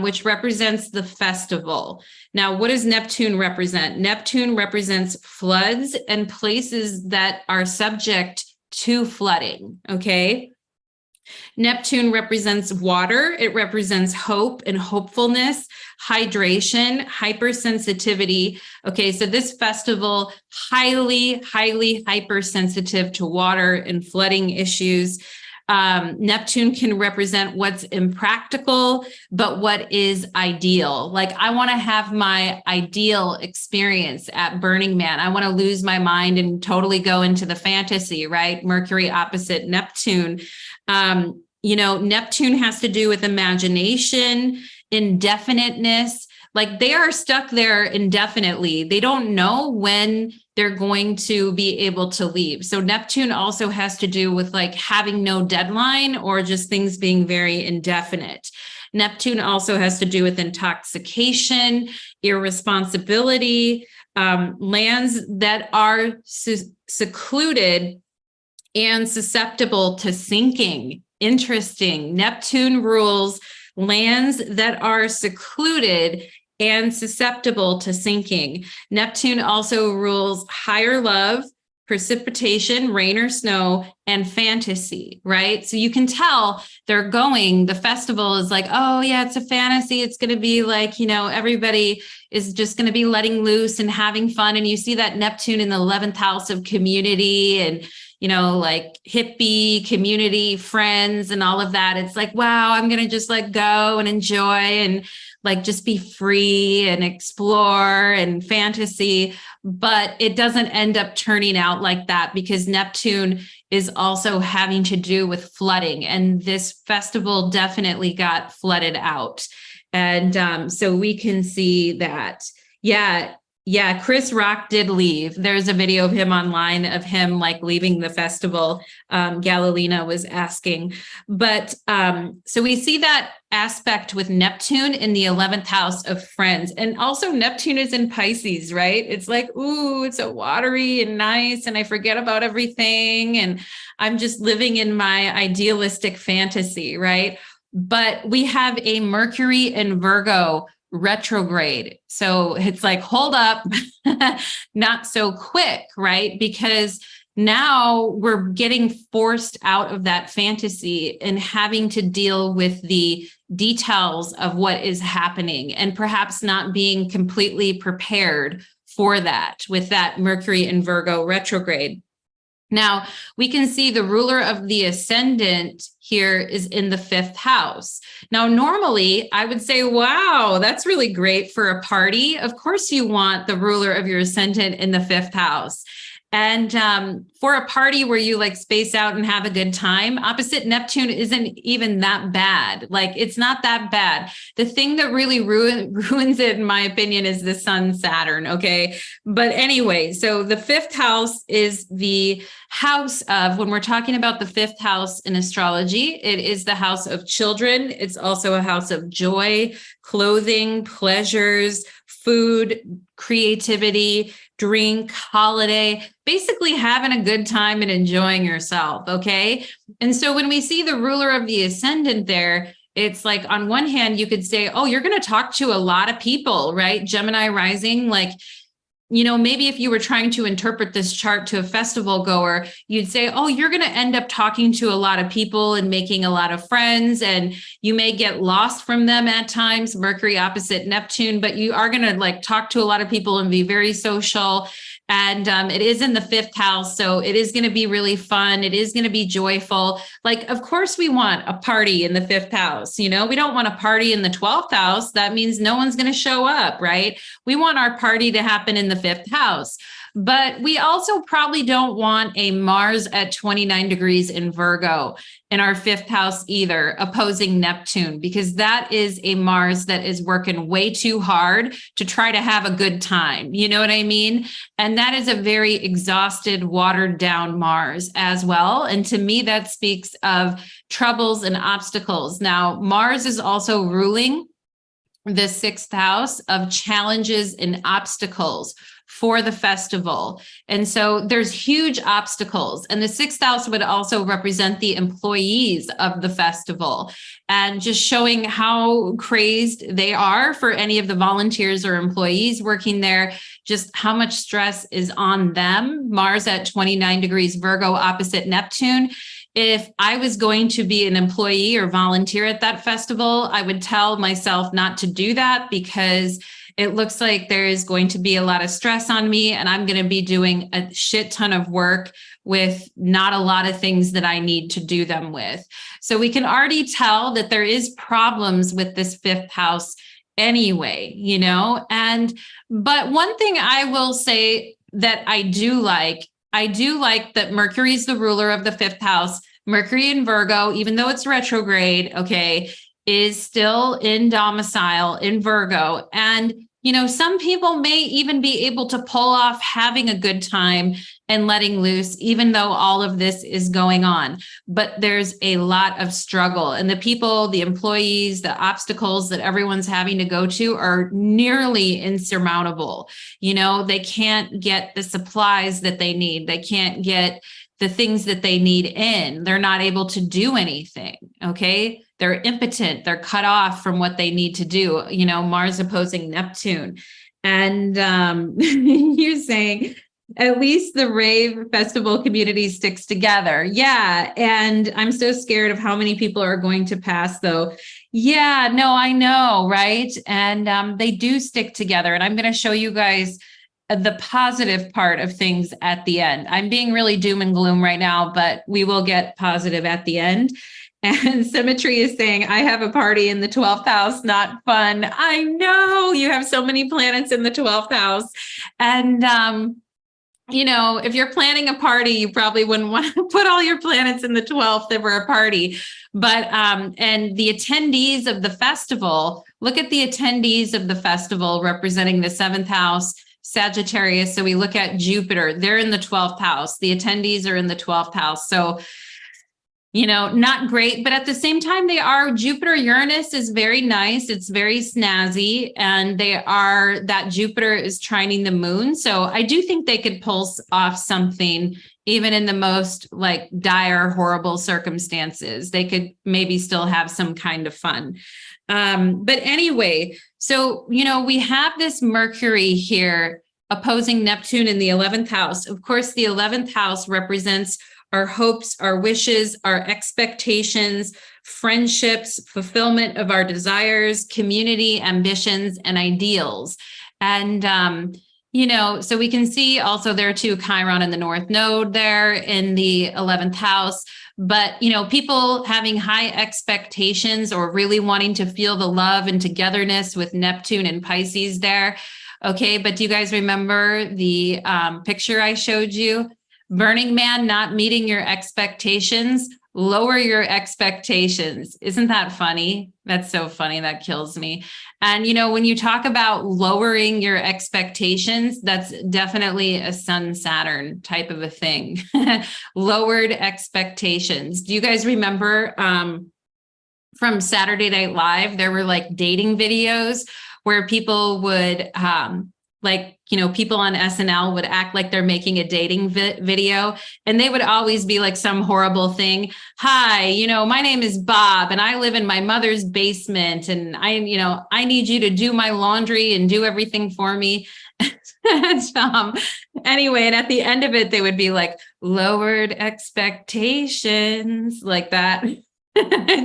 which represents the festival. Now, what does Neptune represent? Neptune represents floods and places that are subject to flooding, okay? Neptune represents water. It represents hope and hopefulness, hydration, hypersensitivity. Okay, so this festival, highly, highly hypersensitive to water and flooding issues. Neptune can represent what's impractical, but what is ideal. Like, I want to have my ideal experience at Burning Man. I want to lose my mind and totally go into the fantasy, right? Mercury opposite Neptune. Neptune has to do with imagination, indefiniteness. Like, they are stuck there indefinitely. They don't know when they're going to be able to leave. So Neptune also has to do with like having no deadline or just things being very indefinite. Neptune also has to do with intoxication, irresponsibility, lands that are secluded and susceptible to sinking. Interesting. Neptune rules lands that are secluded and susceptible to sinking. Neptune also rules higher love, precipitation, rain or snow, and fantasy, right? So you can tell the festival is like, oh yeah, it's a fantasy. It's going to be like, everybody is just going to be letting loose and having fun. And you see that Neptune in the 11th house of community and, like hippie community, friends and all of that. It's like, wow, I'm going to just like go and enjoy and like just be free and explore and fantasy. But it doesn't end up turning out like that because Neptune is also having to do with flooding. And this festival definitely got flooded out. And so we can see that, yeah, Chris Rock did leave. There's a video of him online of him like leaving the festival. Galilina was asking. But so we see that aspect with Neptune in the 11th house of friends. And also Neptune is in Pisces, right? It's like, ooh, it's so watery and nice. And I forget about everything. And I'm just living in my idealistic fantasy, right? But we have a Mercury in Virgo retrograde. So it's like, hold up, not so quick, right? Because now we're getting forced out of that fantasy and having to deal with the details of what is happening, and perhaps not being completely prepared for that with that Mercury in Virgo retrograde. Now, we can see the ruler of the ascendant here is in the 5th house. Now, normally I would say, wow, that's really great for a party. Of course, you want the ruler of your ascendant in the 5th house. And for a party where you like space out and have a good time, opposite Neptune isn't even that bad. Like, it's not that bad. The thing that really ruins it, in my opinion, is the Sun Saturn. Okay. But anyway, so the 5th house is the house of, when we're talking about the 5th house in astrology, it is the house of children. It's also a house of joy, clothing, pleasures, food, creativity, drink, holiday, basically having a good time and enjoying yourself. Okay. And so when we see the ruler of the ascendant there, it's like, on one hand, you could say, oh, you're going to talk to a lot of people, right? Gemini rising, like, you know, maybe if you were trying to interpret this chart to a festival goer, you'd say, oh, you're going to end up talking to a lot of people and making a lot of friends, and you may get lost from them at times, Mercury opposite Neptune, but you are going to like talk to a lot of people and be very social. And it is in the 5th house. So it is going to be really fun. It is going to be joyful. Like, of course, we want a party in the 5th house. You know, we don't want a party in the 12th house. That means no one's going to show up, right? We want our party to happen in the 5th house. But we also probably don't want a Mars at 29 degrees in Virgo in our 5th house either, opposing Neptune, because that is a Mars that is working way too hard to try to have a good time. You know what I mean? And that is a very exhausted, watered down Mars as well. And to me, that speaks of troubles and obstacles. Now, Mars is also ruling the 6th house of challenges and obstacles for the festival. And so there's huge obstacles. And the 6th house would also represent the employees of the festival, and just showing how crazed they are for any of the volunteers or employees working there, just how much stress is on them. Mars at 29 degrees Virgo opposite Neptune. If I was going to be an employee or volunteer at that festival, I would tell myself not to do that, because it looks like there is going to be a lot of stress on me, and I'm going to be doing a shit ton of work with not a lot of things that I need to do them with. So we can already tell that there is problems with this 5th house anyway, you know? But one thing I will say that I do like that Mercury is the ruler of the 5th house. Mercury in Virgo, even though it's retrograde, okay, is still in domicile in Virgo. And, you know, some people may even be able to pull off having a good time and letting loose, even though all of this is going on. But there's a lot of struggle, and the people, the employees, the obstacles that everyone's having to go to are nearly insurmountable. You know, they can't get the supplies that they need. They can't get the things that they need in. They're not able to do anything. Okay. They're impotent. They're cut off from what they need to do. You know, Mars opposing Neptune. And you're saying at least the rave festival community sticks together. Yeah. And I'm so scared of how many people are going to pass, though. Yeah, no, I know. Right. And they do stick together. And I'm going to show you guys the positive part of things at the end. I'm being really doom and gloom right now, but we will get positive at the end. And Symmetry is saying, I have a party in the 12th house, not fun. I know you have so many planets in the 12th house. And, you know, if you're planning a party, you probably wouldn't want to put all your planets in the 12th for a party. But, and the attendees of the festival, look at the attendees of the festival representing the 7th house, Sagittarius. So we look at Jupiter, they're in the 12th house. The attendees are in the 12th house. So not great, but at the same time, Jupiter Uranus is very nice. It's very snazzy, and that Jupiter is trining the moon. So I do think they could pull off something, even in the most like dire, horrible circumstances. They could maybe still have some kind of fun. But anyway, so, we have this Mercury here opposing Neptune in the 11th house. Of course, the 11th house represents our hopes, our wishes, our expectations, friendships, fulfillment of our desires, community, ambitions, and ideals. And, so we can see also there too, Chiron in the North Node there in the 11th house. But, people having high expectations or really wanting to feel the love and togetherness with Neptune and Pisces there. Okay, but do you guys remember the picture I showed you? Burning Man not meeting your expectations, lower your expectations. Isn't that funny? That's so funny. That kills me. And, when you talk about lowering your expectations, that's definitely a Sun Saturn type of a thing. Lowered expectations. Do you guys remember from Saturday Night Live, there were like dating videos where people would people on SNL would act like they're making a dating video, and they would always be like some horrible thing. Hi, my name is Bob and I live in my mother's basement, and I need you to do my laundry and do everything for me. Anyway, and at the end of it, they would be like, lowered expectations, like that.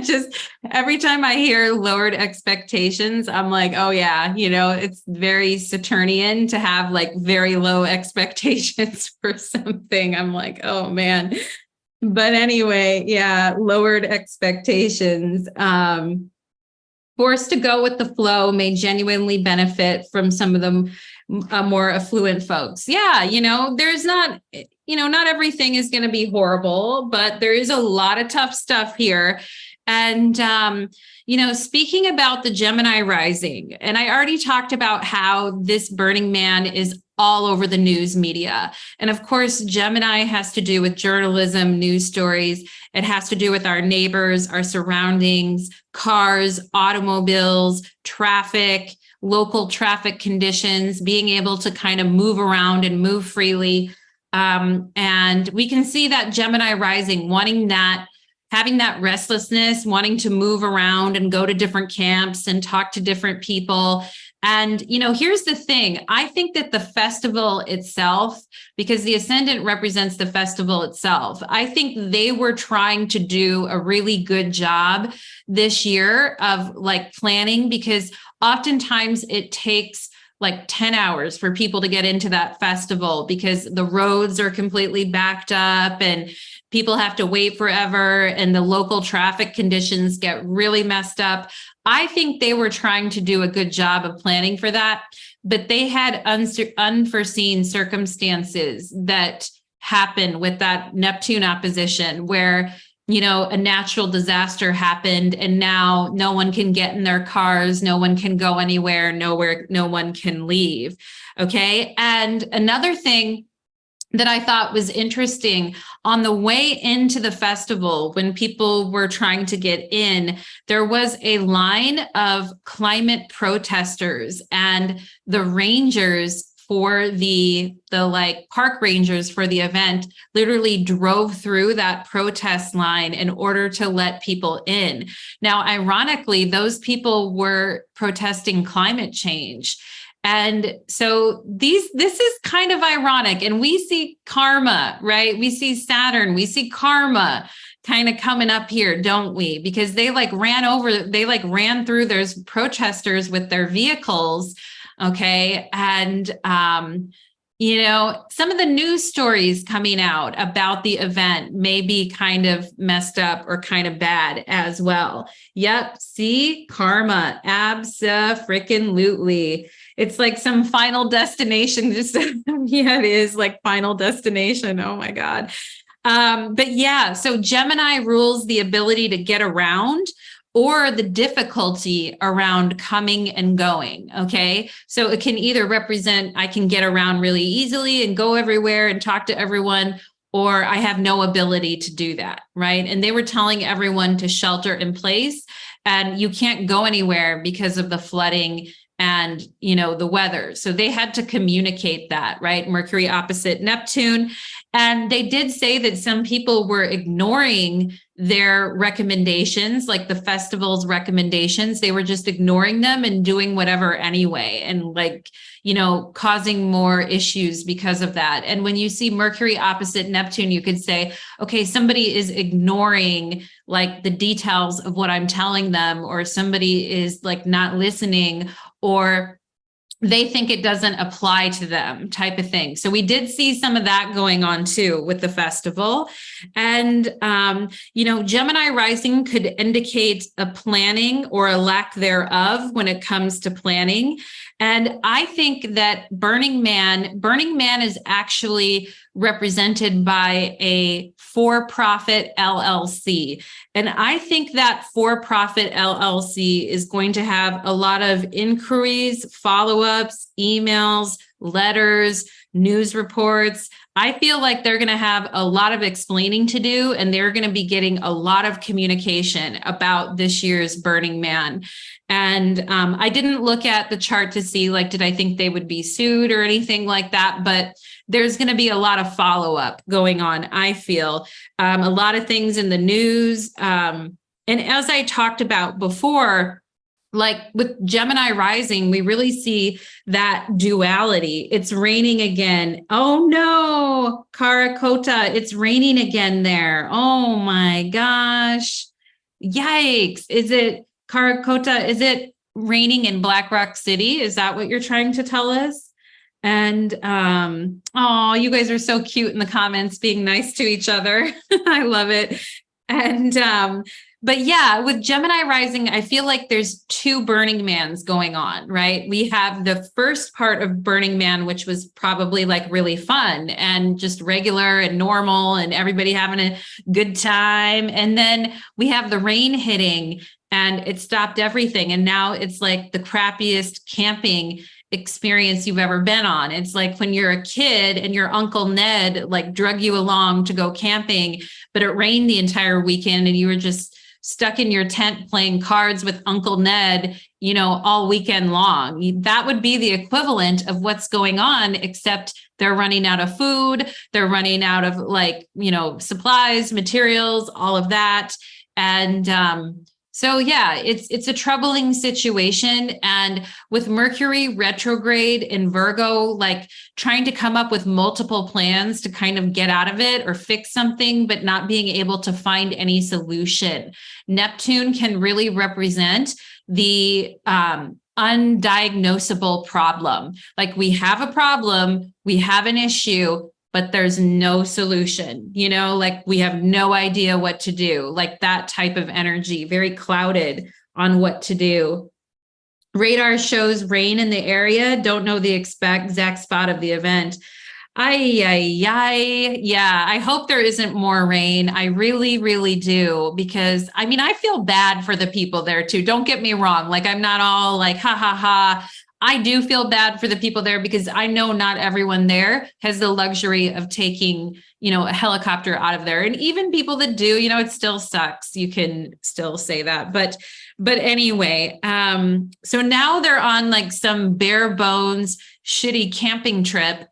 Just every time I hear lowered expectations, I'm like, oh yeah, it's very Saturnian to have like very low expectations for something. I'm like, oh man. But anyway, yeah, lowered expectations. Forced to go with the flow may genuinely benefit from some of the more affluent folks. Yeah, there's not, not everything is going to be horrible, but there is a lot of tough stuff here. And, speaking about the Gemini rising, and I already talked about how this Burning Man is all over the news media. And of course, Gemini has to do with journalism, news stories. It has to do with our neighbors, our surroundings, cars, automobiles, traffic, local traffic conditions, being able to kind of move around and move freely. And we can see that Gemini rising, having that restlessness, wanting to move around and go to different camps and talk to different people. And, here's the thing. I think that the festival itself, because the ascendant represents the festival itself, I think they were trying to do a really good job this year of like planning, because oftentimes it takes like 10 hours for people to get into that festival because the roads are completely backed up and people have to wait forever and the local traffic conditions get really messed up. I think they were trying to do a good job of planning for that, but they had unforeseen circumstances that happened with that Neptune opposition where a natural disaster happened and now no one can get in their cars, no one can go anywhere, no one can leave. Okay. And another thing that I thought was interesting, on the way into the festival, when people were trying to get in, there was a line of climate protesters, and the rangers for the like park rangers for the event literally drove through that protest line in order to let people in. Now, ironically, those people were protesting climate change. And so this is kind of ironic. And we see karma, right? We see Saturn, we see karma kind of coming up here, don't we? Because they ran through those protesters with their vehicles. Okay. And, some of the news stories coming out about the event may be kind of messed up or kind of bad as well. Yep. See, karma. Abso-freaking-lutely. It's like some Final Destination. Yeah, it is like Final Destination. Oh my God. But yeah, so Gemini rules the ability to get around or the difficulty around coming and going. Okay. So it can either represent, I can get around really easily and go everywhere and talk to everyone, or I have no ability to do that, right? And they were telling everyone to shelter in place, and you can't go anywhere because of the flooding and, the weather. So they had to communicate that, right? Mercury opposite Neptune. And they did say that some people were ignoring their recommendations, like the festival's recommendations. They were just ignoring them and doing whatever anyway, and causing more issues because of that. And when you see Mercury opposite Neptune, you could say, okay, somebody is ignoring like the details of what I'm telling them, or somebody is like not listening, or they think it doesn't apply to them, type of thing. So we did see some of that going on too with the festival. And, Gemini rising could indicate a planning or a lack thereof when it comes to planning. And I think that Burning Man is actually represented by a for-profit LLC. And I think that for-profit LLC is going to have a lot of inquiries, follow-ups, emails, letters, news reports. I feel like they're going to have a lot of explaining to do, and they're going to be getting a lot of communication about this year's Burning Man. And I didn't look at the chart to see, did I think they would be sued or anything like that? But there's going to be a lot of follow-up going on, I feel. A lot of things in the news. And as I talked about before, like with Gemini rising, we really see that duality. It's raining again. Oh no, Karakota, it's raining again there. Oh my gosh. Yikes. Is it Karakota? Is it raining in Black Rock City? Is that what you're trying to tell us? And you guys are so cute in the comments, being nice to each other. I love it. And but yeah, with Gemini rising, I feel like there's two Burning Mans going on, right? We have the first part of Burning Man, which was probably like really fun and just regular and normal and everybody having a good time. And then we have the rain hitting and it stopped everything. And now it's like the crappiest camping experience you've ever been on. It's like when you're a kid and your Uncle Ned like drug you along to go camping, but it rained the entire weekend and you were just stuck in your tent playing cards with Uncle Ned, all weekend long. That would be the equivalent of what's going on, except they're running out of food. They're running out of supplies, materials, all of that. And, so yeah, it's a troubling situation. And with Mercury retrograde in Virgo, like trying to come up with multiple plans to kind of get out of it or fix something, but not being able to find any solution. Neptune can really represent the undiagnosable problem. Like we have a problem, we have an issue, but there's no solution, like we have no idea what to do, like that type of energy, very clouded on what to do. Radar shows rain in the area, don't know the exact spot of the event. Yeah, I hope there isn't more rain. I really, really do, because I feel bad for the people there too. Don't get me wrong. Like I'm not all like, ha, ha, ha. I do feel bad for the people there because I know not everyone there has the luxury of taking, a helicopter out of there. And even people that do, it still sucks. You can still say that. But anyway, so now they're on like some bare bones, shitty camping trip.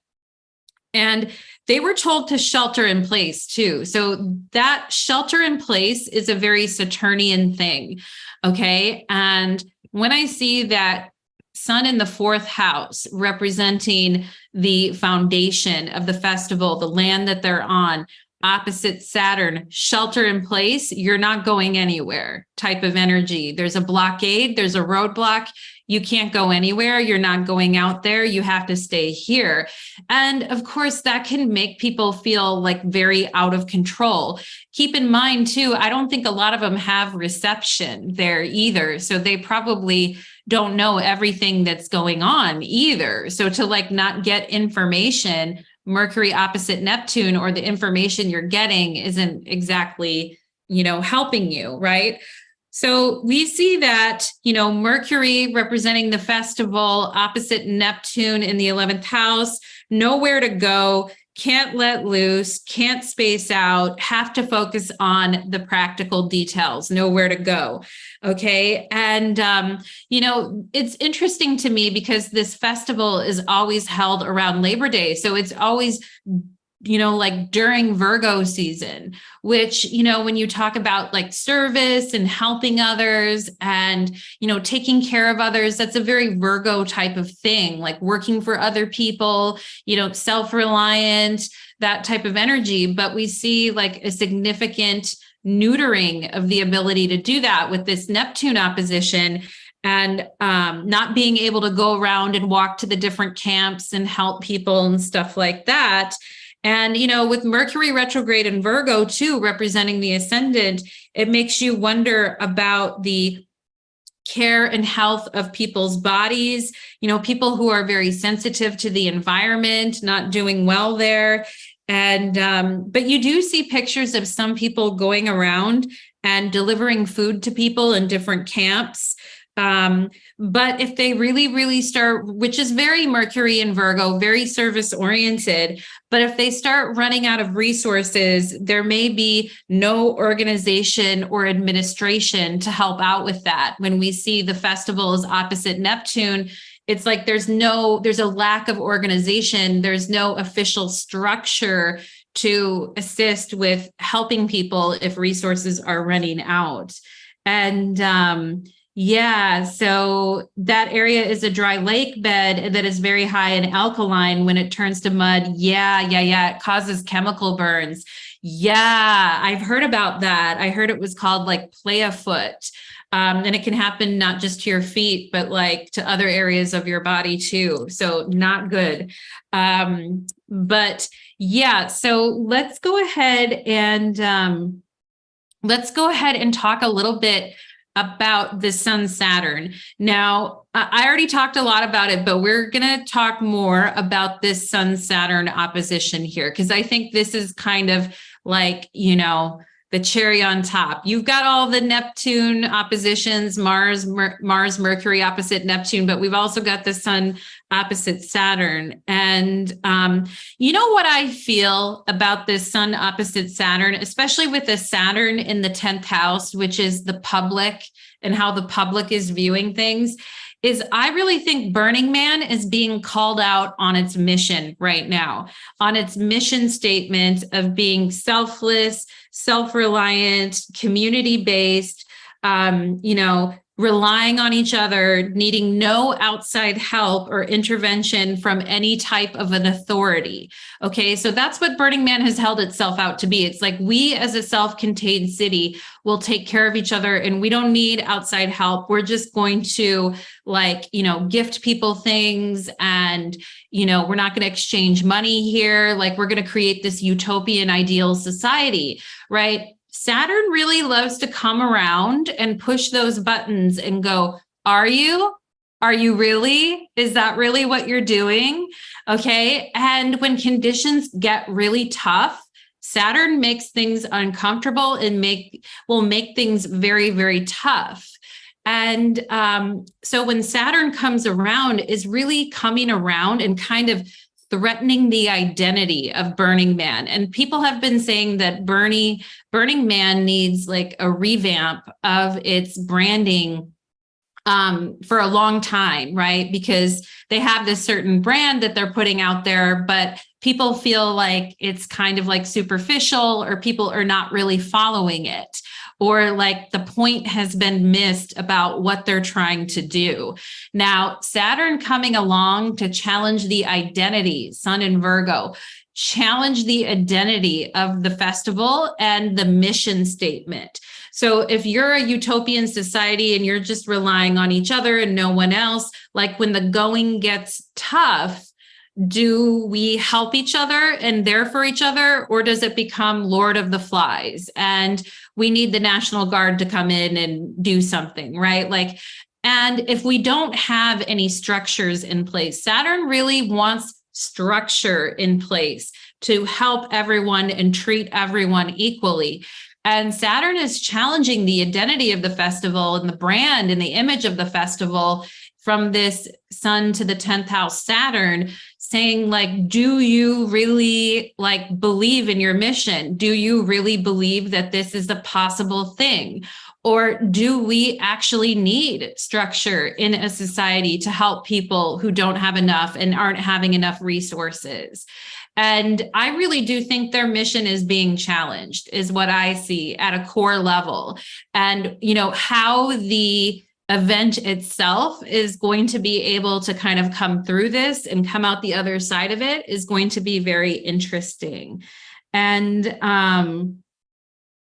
And they were told to shelter in place too. So that shelter in place is a very Saturnian thing. Okay. And when I see that Sun in the fourth house, representing the foundation of the festival, the land that they're on, opposite Saturn, shelter in place, you're not going anywhere type of energy. There's a blockade, there's a roadblock. You can't go anywhere. You're not going out there. You have to stay here. And of course, that can make people feel like very out of control. Keep in mind too, I don't think a lot of them have reception there either. So they probably don't know everything that's going on either. So to like not get information, Mercury opposite Neptune, or the information you're getting isn't exactly, helping you, right? So we see that, Mercury representing the festival opposite Neptune in the 11th house, nowhere to go. can't let loose, can't space out, have to focus on the practical details, know where to go. Okay. And, it's interesting to me because this festival is always held around Labor Day. So it's always, like during Virgo season, which, when you talk about like service and helping others and, taking care of others, that's a very Virgo type of thing, like working for other people, self-reliant, that type of energy. But we see like a significant neutering of the ability to do that with this Neptune opposition and not being able to go around and walk to the different camps and help people and stuff like that. And, with Mercury retrograde in Virgo too, representing the ascendant, it makes you wonder about the care and health of people's bodies, people who are very sensitive to the environment, not doing well there. And, but you do see pictures of some people going around and delivering food to people in different camps. But if they really, really start, which is very Mercury and Virgo, very service oriented, but if they start running out of resources, there may be no organization or administration to help out with that. When we see the festival is opposite Neptune, it's like there's a lack of organization. There's no official structure to assist with helping people if resources are running out. And, so that area is a dry lake bed that is very high in alkaline. When it turns to mud, it causes chemical burns. Yeah, I've heard about that. I heard it was called like play a foot. And it can happen not just to your feet, but like to other areas of your body too. So not good. So let's go ahead and talk a little bit about the Sun Saturn. Now, I already talked a lot about it, but we're going to talk more about this Sun Saturn opposition here, because I think this is kind of like, the cherry on top. You've got all the Neptune oppositions, Mars, Mercury opposite Neptune, but we've also got the Sun opposite Saturn. And what I feel about this Sun opposite Saturn, especially with the Saturn in the 10th house, which is the public and how the public is viewing things, is I really think Burning Man is being called out on its mission right now, on its mission statement of being selfless, self-reliant, community-based, relying on each other, needing no outside help or intervention from any type of an authority. Okay, so that's what Burning Man has held itself out to be. It's like we as a self-contained city will take care of each other and we don't need outside help. We're just going to gift people things and, we're not going to exchange money here. Like we're going to create this utopian ideal society, right? Saturn really loves to come around and push those buttons and go, are you really? Is that really what you're doing? Okay. And when conditions get really tough, Saturn makes things uncomfortable and will make things very, very tough. And so when Saturn comes around, is really coming around and kind of threatening the identity of Burning Man. And people have been saying that Burning Man needs like a revamp of its branding for a long time, right? Because they have this certain brand that they're putting out there, but people feel like it's kind of like superficial, or people are not really following it, or like the point has been missed about what they're trying to do. Now, Saturn coming along to challenge the identity, Sun in Virgo, challenge the identity of the festival and the mission statement. So if you're a utopian society and you're just relying on each other and no one else, like when the going gets tough, do we help each other and there for each other, or does it become Lord of the Flies and we need the National Guard to come in and do something, right? And if we don't have any structures in place, Saturn really wants structure in place to help everyone and treat everyone equally. And Saturn is challenging the identity of the festival and the brand and the image of the festival from this sun to the 10th house Saturn, saying like, do you really like believe in your mission? Do you really believe that this is a possible thing? Or do we actually need structure in a society to help people who don't have enough and aren't having enough resources? And I really do think their mission is being challenged, is what I see at a core level. And, you know, how the event itself is going to be able to kind of come through this and come out the other side of it is going to be very interesting. And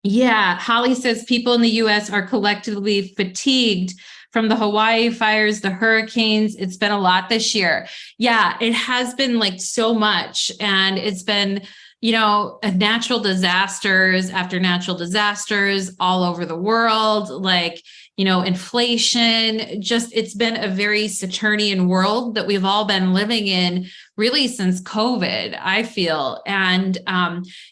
yeah, Holly says people in the US are collectively fatigued from the Hawaii fires, the hurricanes. It's been a lot this year. Yeah, it has been like so much. And it's been, you know, natural disasters after natural disasters all over the world, like, you know, inflation, just it's been a very Saturnian world that we've all been living in really since COVID, I feel. And,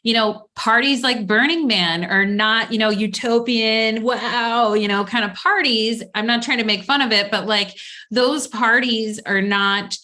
you know, parties like Burning Man are not, you know, utopian, wow, you know, kind of parties. I'm not trying to make fun of it, but like those parties are not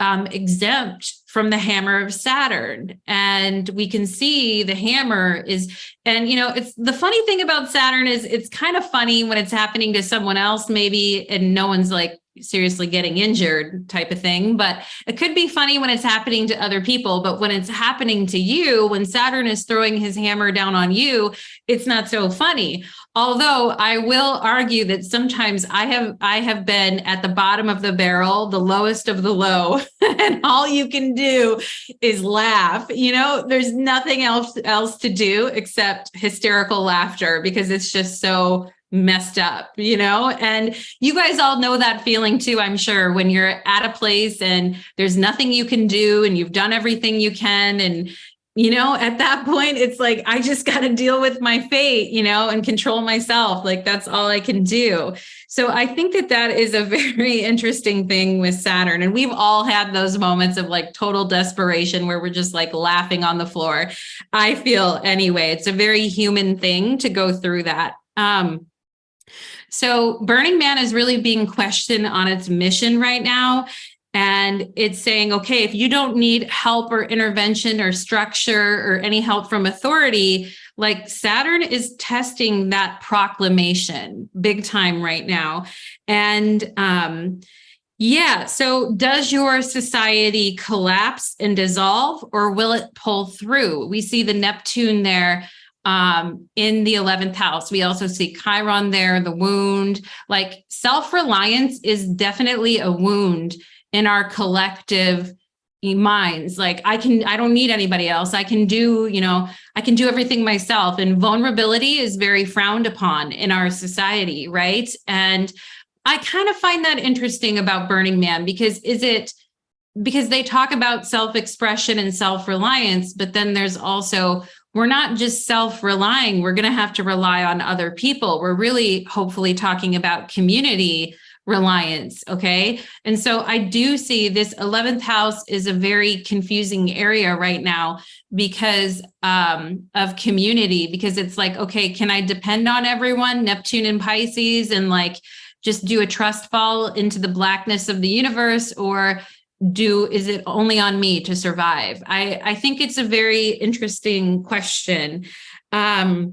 exempt from the hammer of Saturn. And we can see the hammer is, and, you know, it's the funny thing about Saturn is it's kind of funny when it's happening to someone else, maybe, and no one's like seriously getting injured type of thing. But it could be funny when it's happening to other people. But when it's happening to you, when Saturn is throwing his hammer down on you, it's not so funny. Although I will argue that sometimes I have been at the bottom of the barrel, the lowest of the low, and all you can do is laugh. You know, there's nothing else to do except hysterical laughter because it's just so messed up, you know? And you guys all know that feeling too, I'm sure, when you're at a place and there's nothing you can do and you've done everything you can. And, you know, at that point, it's like, I just got to deal with my fate, you know, and control myself. Like, that's all I can do. So I think that that is a very interesting thing with Saturn. And we've all had those moments of like total desperation where we're just like laughing on the floor. I feel anyway, it's a very human thing to go through that. So Burning Man is really being questioned on its mission right now. And it's saying, okay, if you don't need help or intervention or structure or any help from authority, like Saturn is testing that proclamation big time right now. And yeah, so does your society collapse and dissolve, or will it pull through? We see the Neptune there in the 11th house. We also see Chiron there, the wound. Like self-reliance is definitely a wound in our collective minds. Like I don't need anybody else. I can do everything myself. And vulnerability is very frowned upon in our society, right? And I kind of find that interesting about Burning Man because they talk about self-expression and self-reliance, but then there's also, we're not just self-relying, we're going to have to rely on other people. We're really hopefully talking about community reliance. Okay. And so I do see this 11th house is a very confusing area right now because of community, because it's like, okay, can I depend on everyone, Neptune and Pisces, and like just do a trust fall into the blackness of the universe, or is it only on me to survive? I think it's a very interesting question. But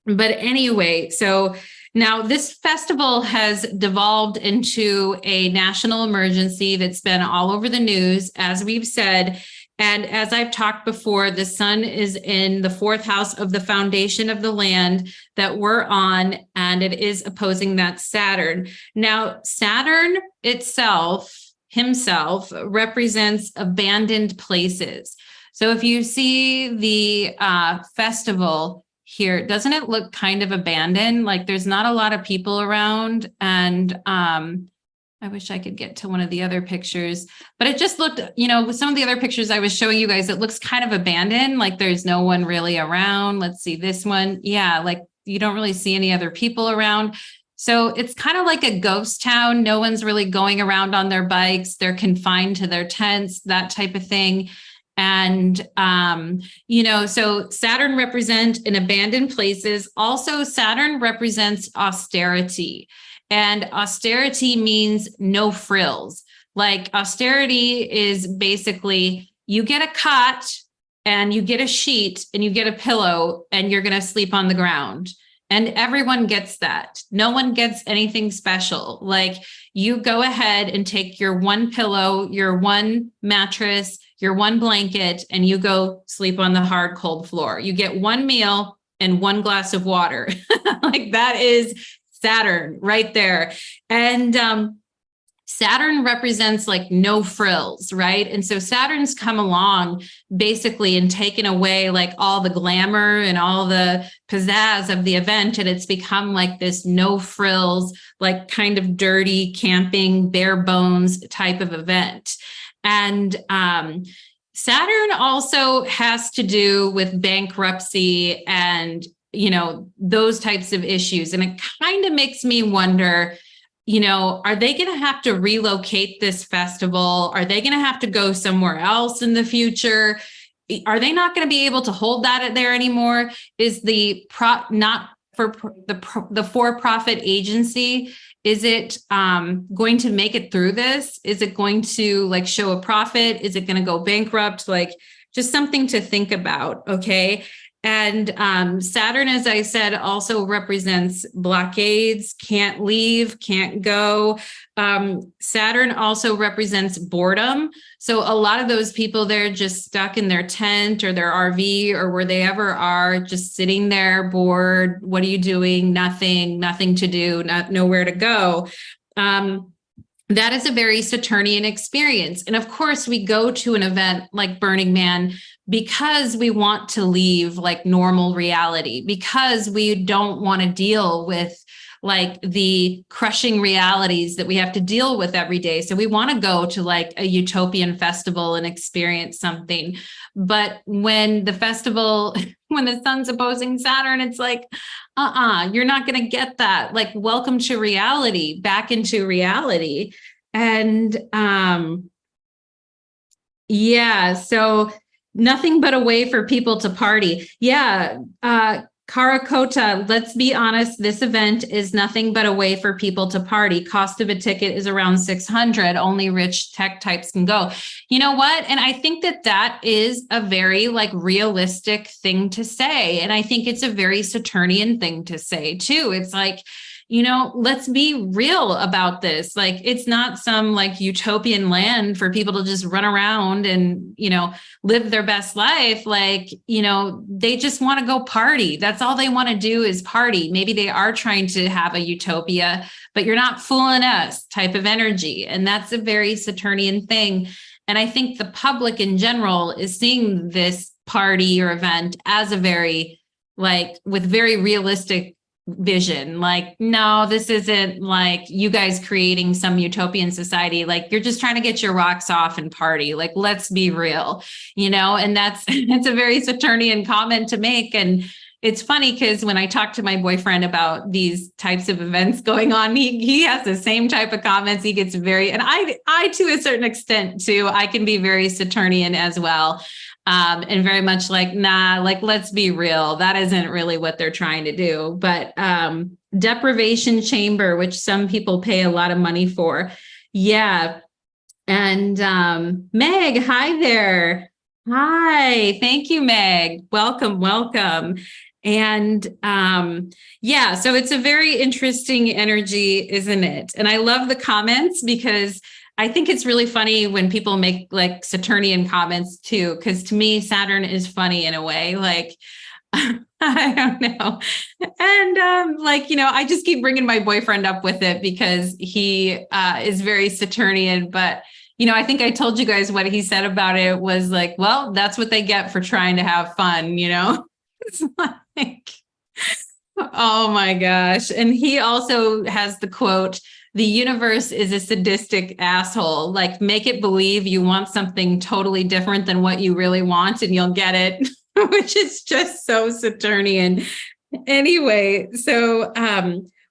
anyway, so now this festival has devolved into a national emergency that's been all over the news, as we've said. And as I've talked before, the sun is in the 4th house of the foundation of the land that we're on, and it is opposing that Saturn. Now, Saturn himself represents abandoned places. So if you see the festival here, doesn't it look kind of abandoned? Like there's not a lot of people around. And I wish I could get to one of the other pictures, but it just looked, with some of the other pictures I was showing you guys, it looks kind of abandoned. Like there's no one really around. Let's see this one. Yeah. Like you don't really see any other people around. So it's kind of like a ghost town. No one's really going around on their bikes. They're confined to their tents, that type of thing. And, so Saturn represents in abandoned places. Also, Saturn represents austerity. And austerity means no frills. Like austerity is basically you get a cot and you get a sheet and you get a pillow and you're going to sleep on the ground. And everyone gets that. No one gets anything special. Like you go ahead and take your one pillow, your one mattress, your one blanket, and you go sleep on the hard, cold floor. You get one meal and one glass of water. Like that is Saturn right there. And Saturn represents like no frills, right? And so Saturn's come along basically and taken away like all the glamour and all the pizzazz of the event. And it's become like this no frills, like kind of dirty camping, bare bones type of event. And Saturn also has to do with bankruptcy and, those types of issues. And it kind of makes me wonder, are they going to have to relocate this festival? Are they going to have to go somewhere else in the future? Are they not going to be able to hold that there anymore? Is the for-profit agency, is it going to make it through this? Is it going to like show a profit? Is it going to go bankrupt? Like just something to think about. Okay. And Saturn, as I said, also represents blockades, can't leave, can't go. Saturn also represents boredom. So a lot of those people, they're just stuck in their tent or their RV or where they ever are, just sitting there bored. What are you doing? Nothing to do, nowhere to go. That is a very Saturnian experience. And of course, we go to an event like Burning Man because we want to leave like normal reality, because we don't want to deal with like the crushing realities that we have to deal with every day. So we want to go to like a utopian festival and experience something. But when the festival, when the sun's opposing Saturn, it's like, you're not going to get that. Like, welcome to reality, back into reality. And so nothing but a way for people to party. Karakota, let's be honest, this event is nothing but a way for people to party. Cost of a ticket is around $600. Only rich tech types can go. You know what? And I think that is a very like realistic thing to say. And I think it's a very Saturnian thing to say too. It's like, let's be real about this. Like, it's not some like utopian land for people to just run around and, live their best life. Like, they just want to go party. That's all they want to do is party. Maybe they are trying to have a utopia, but you're not fooling us type of energy. And that's a very Saturnian thing. And I think the public in general is seeing this party or event as a very, like, with very realistic vision. Like, no, this isn't like you guys creating some utopian society. Like, you're just trying to get your rocks off and party. Like, let's be real, and it's a very Saturnian comment to make. And it's funny because when I talk to my boyfriend about these types of events going on, he has the same type of comments. He gets very, and I to a certain extent too, I can be very Saturnian as well. And very much like, nah, like, let's be real. That isn't really what they're trying to do. But deprivation chamber, which some people pay a lot of money for. Yeah. And Meg, hi there. Hi. Thank you, Meg. Welcome. And so it's a very interesting energy, isn't it? And I love the comments because I think it's really funny when people make like Saturnian comments too, because to me, Saturn is funny in a way, like, I don't know. And I just keep bringing my boyfriend up with it because he is very Saturnian. But, I think I told you guys what he said about it was like, well, that's what they get for trying to have fun, It's like, oh my gosh. And he also has the quote, "The universe is a sadistic asshole. Like, make it believe you want something totally different than what you really want and you'll get it," which is just so Saturnian. Anyway, so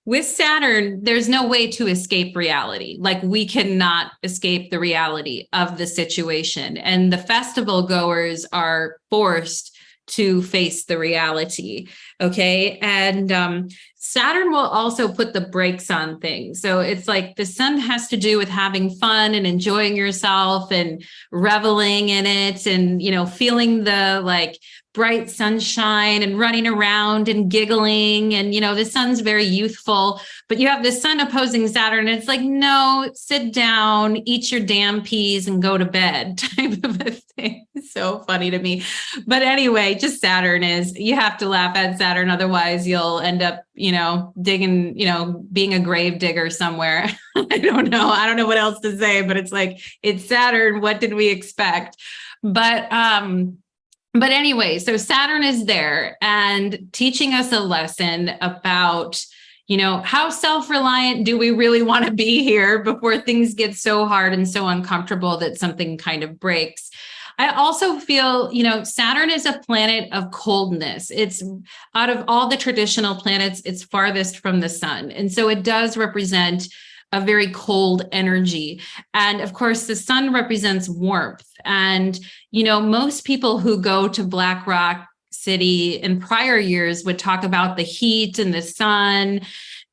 with Saturn, there's no way to escape reality. Like we cannot escape the reality of the situation. And the festival goers are forced to face the reality. Okay. And Saturn will also put the brakes on things. So it's like the sun has to do with having fun and enjoying yourself and reveling in it and, feeling the like bright sunshine and running around and giggling. And, the sun's very youthful, but you have the sun opposing Saturn. And it's like, no, sit down, eat your damn peas and go to bed type of a thing. It's so funny to me. But anyway, just Saturn you have to laugh at Saturn. Otherwise you'll end up, digging, being a grave digger somewhere. I don't know what else to say, but it's like, it's Saturn. What did we expect? But anyway, so Saturn is there and teaching us a lesson about, how self-reliant do we really want to be here before things get so hard and so uncomfortable that something kind of breaks. I also feel, Saturn is a planet of coldness. It's out of all the traditional planets, it's farthest from the sun. And so it does represent a very cold energy. And of course, the sun represents warmth. And, most people who go to Black Rock City in prior years would talk about the heat and the sun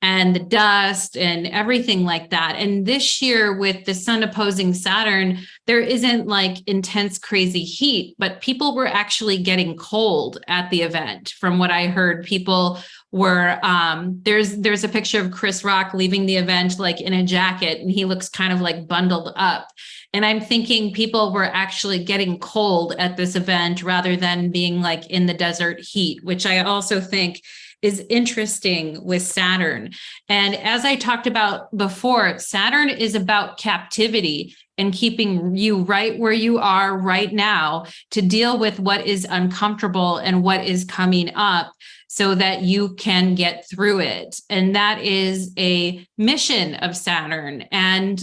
and the dust and everything like that. And this year with the sun opposing Saturn, there isn't like intense, crazy heat, but people were actually getting cold at the event. From what I heard, people were, there's a picture of Chris Rock leaving the event like in a jacket, and he looks kind of like bundled up. And I'm thinking people were actually getting cold at this event rather than being like in the desert heat, which I also think is interesting with Saturn. And as I talked about before, Saturn is about captivity and keeping you right where you are right now to deal with what is uncomfortable and what is coming up so that you can get through it. And that is a mission of Saturn and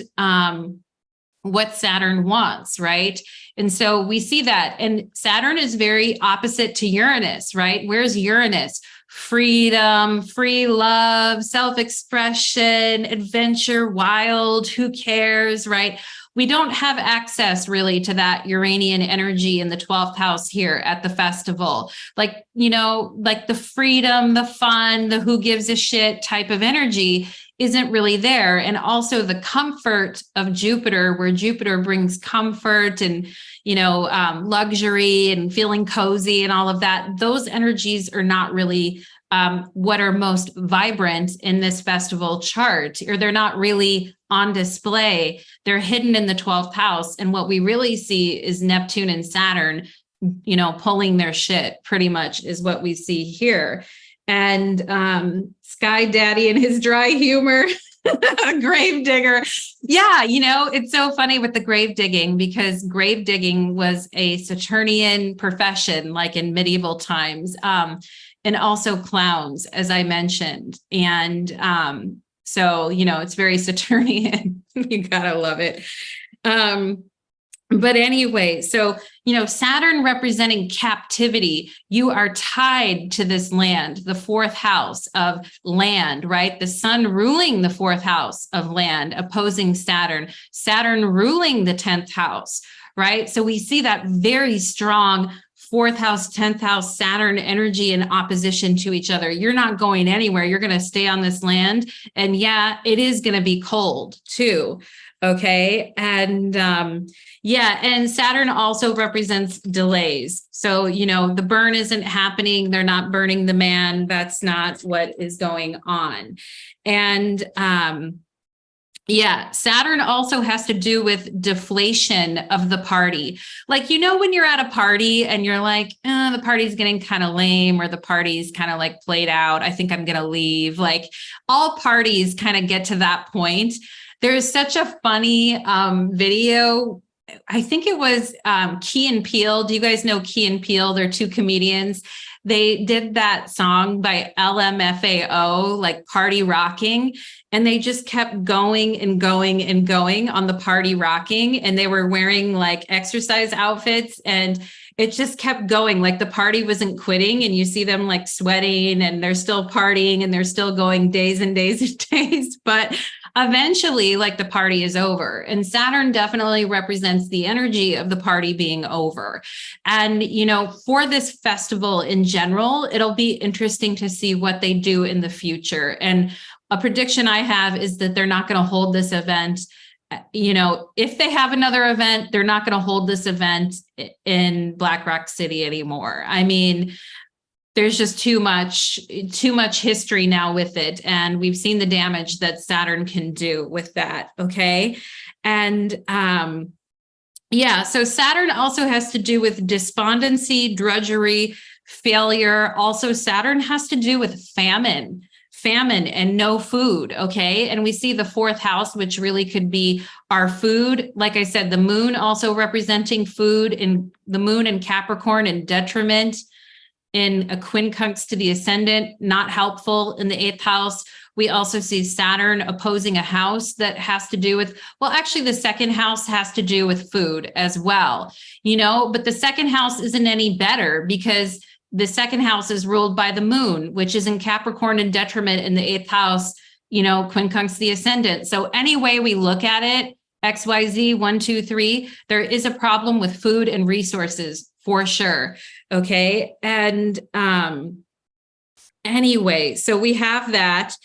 what Saturn wants, right? And so we see that. And Saturn is very opposite to Uranus, right? Where's Uranus? Freedom, free love, self-expression, adventure, wild, who cares, right? We don't have access really to that Uranian energy in the 12th house here at the festival. Like, like the freedom, the fun, the who gives a shit type of energy isn't really there. And also the comfort of Jupiter, where Jupiter brings comfort and, luxury and feeling cozy and all of that. Those energies are not really what are most vibrant in this festival chart, or they're not really on display. They're hidden in the 12th house. And what we really see is Neptune and Saturn, pulling their shit pretty much is what we see here. And Sky Daddy and his dry humor, grave digger. Yeah, it's so funny with the grave digging because grave digging was a Saturnian profession, like in medieval times, and also clowns, as I mentioned. And so, it's very Saturnian. You gotta love it. But anyway, so, Saturn representing captivity, you are tied to this land, the 4th house of land, right? The sun ruling the 4th house of land, opposing Saturn, Saturn ruling the 10th house, right? So we see that very strong 4th house, 10th house, Saturn energy in opposition to each other. You're not going anywhere. You're going to stay on this land. And yeah, it is going to be cold too. Okay. And and Saturn also represents delays. So, the burn isn't happening. They're not burning the man. That's not what is going on. And Saturn also has to do with deflation of the party. Like, when you're at a party and you're like, the party's getting kind of lame, or the party's kind of like played out. I think I'm going to leave. Like, all parties kind of get to that point. There's such a funny video. I think it was Key and Peele. Do you guys know Key and Peele? They're two comedians. They did that song by LMFAO, like Party Rocking, and they just kept going and going and going on the party rocking. And they were wearing like exercise outfits. And it just kept going. Like the party wasn't quitting, and you see them like sweating and they're still partying and they're still going days and days and days. But eventually, like the party is over. And Saturn definitely represents the energy of the party being over. And, you know, for this festival in general, it'll be interesting to see what they do in the future. And a prediction I have is that they're not going to hold this event. You know, if they have another event, they're not going to hold this event in Black Rock City anymore. I mean, there's just too much history now with it. And we've seen the damage that Saturn can do with that. Okay. And yeah, so Saturn also has to do with despondency, drudgery, failure. Also, Saturn has to do with famine and no food. Okay. And we see the fourth house, which really could be our food. Like I said, the moon also representing food, in the moon in Capricorn and detriment, in a quincunx to the ascendant, not helpful in the eighth house. We also see Saturn opposing a house that has to do with, well, actually the second house has to do with food as well, you know, but the second house isn't any better because the second house is ruled by the moon, which is in Capricorn and detriment in the eighth house, you know, quincunx the ascendant. So any way we look at it, XYZ, 1, 2, 3, there is a problem with food and resources for sure. Okay. And anyway, so we have that.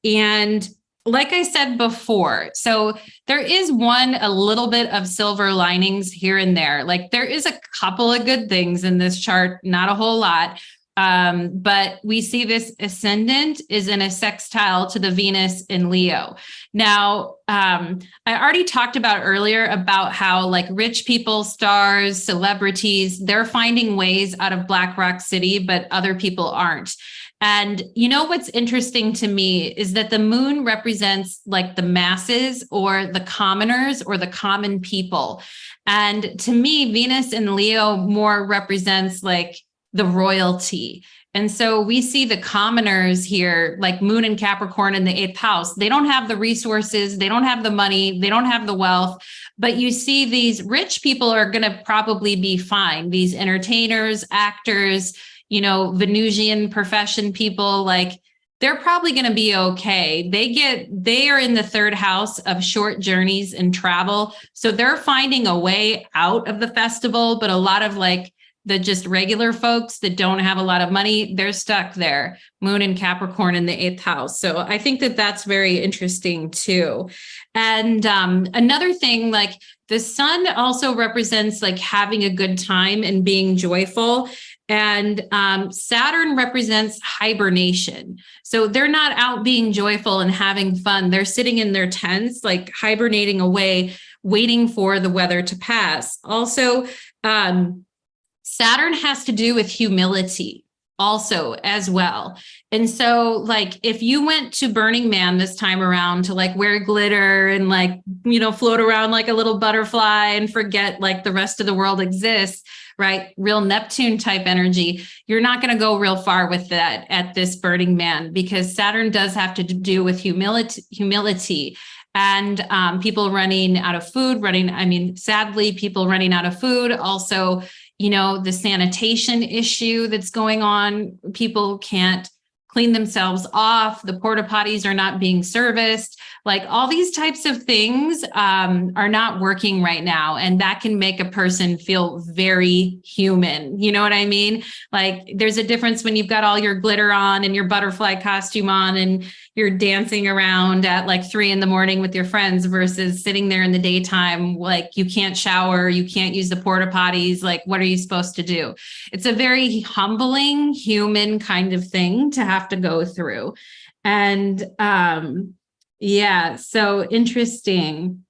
And like I said before, so there is a little bit of silver linings here and there. Like there is a couple of good things in this chart, not a whole lot. But we see this ascendant is in a sextile to the Venus in Leo. Now, I already talked about earlier about how like rich people, stars, celebrities, they're finding ways out of Black Rock City, but other people aren't. And you know what's interesting to me is that the moon represents like the masses or the commoners or the common people. And to me, Venus in Leo more represents like the royalty. And so we see the commoners here, like moon and Capricorn in the eighth house. They don't have the resources, they don't have the money, they don't have the wealth, but you see these rich people are going to probably be fine. These entertainers, actors, you know, Venusian profession people, like they're probably going to be okay. They are in the third house of short journeys and travel. So they're finding a way out of the festival, but a lot of like the just regular folks that don't have a lot of money, they're stuck there. Moon and Capricorn in the eighth house. So I think that that's very interesting too. And another thing, like the sun also represents like having a good time and being joyful. And Saturn represents hibernation. So they're not out being joyful and having fun. They're sitting in their tents, like hibernating away, waiting for the weather to pass. Also, Saturn has to do with humility also as well. And so like if you went to Burning Man this time around to like wear glitter and like, you know, float around like a little butterfly and forget like the rest of the world exists, right? Real Neptune type energy, you're not going to go real far with that at this Burning Man because Saturn does have to do with humility. And people running out of food, sadly, people running out of food. Also, you know, the sanitation issue that's going on. People can't clean themselves off. The porta potties are not being serviced. Like all these types of things are not working right now. And that can make a person feel very human. You know what I mean? Like there's a difference when you've got all your glitter on and your butterfly costume on and you're dancing around at like 3 a.m. with your friends versus sitting there in the daytime. Like you can't shower, you can't use the porta potties. Like, what are you supposed to do? It's a very humbling human kind of thing to have to go through. And yeah, so interesting.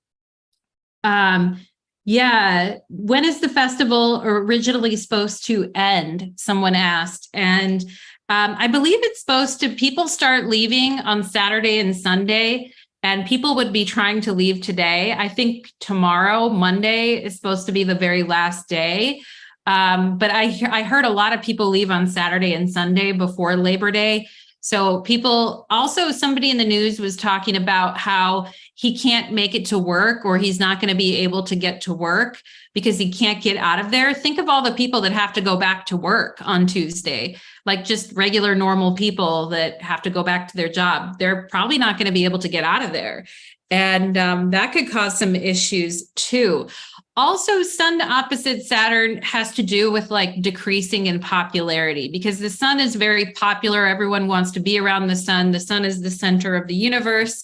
Yeah, when is the festival originally supposed to end? Someone asked. And I believe it's supposed to, people start leaving on Saturday and Sunday, and people would be trying to leave today. I think tomorrow, Monday, is supposed to be the very last day. But I heard a lot of people leave on Saturday and Sunday before Labor Day. So people also, somebody in the news was talking about how he can't make it to work, or he's not going to be able to get to work because he can't get out of there. Think of all the people that have to go back to work on Tuesday, like just regular normal people that have to go back to their job. They're probably not going to be able to get out of there. And that could cause some issues too. Also, sun opposite Saturn has to do with like decreasing in popularity, because the sun is very popular. Everyone wants to be around the sun. The sun is the center of the universe.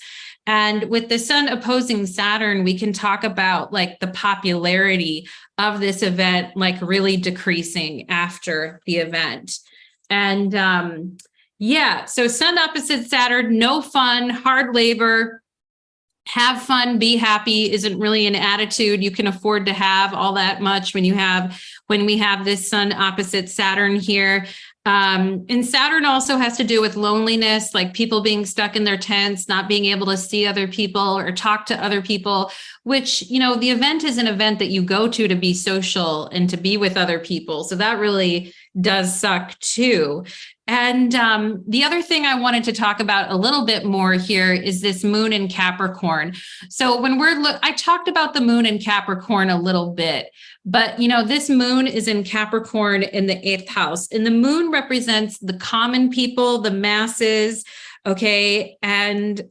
And with the sun opposing Saturn, we can talk about like the popularity of this event, like really decreasing after the event. And so sun opposite Saturn, no fun, hard labor. Have fun, be happy isn't really an attitude you can afford to have all that much when we have this sun opposite Saturn here. And Saturn also has to do with loneliness, like people being stuck in their tents, not being able to see other people or talk to other people, which, the event is an event that you go to be social and to be with other people. So that really does suck too. And the other thing I wanted to talk about a little bit more here is this moon in Capricorn. So when I talked about the moon in Capricorn a little bit, but this moon is in Capricorn in the 8th house, and the moon represents the common people, the masses. Okay. And,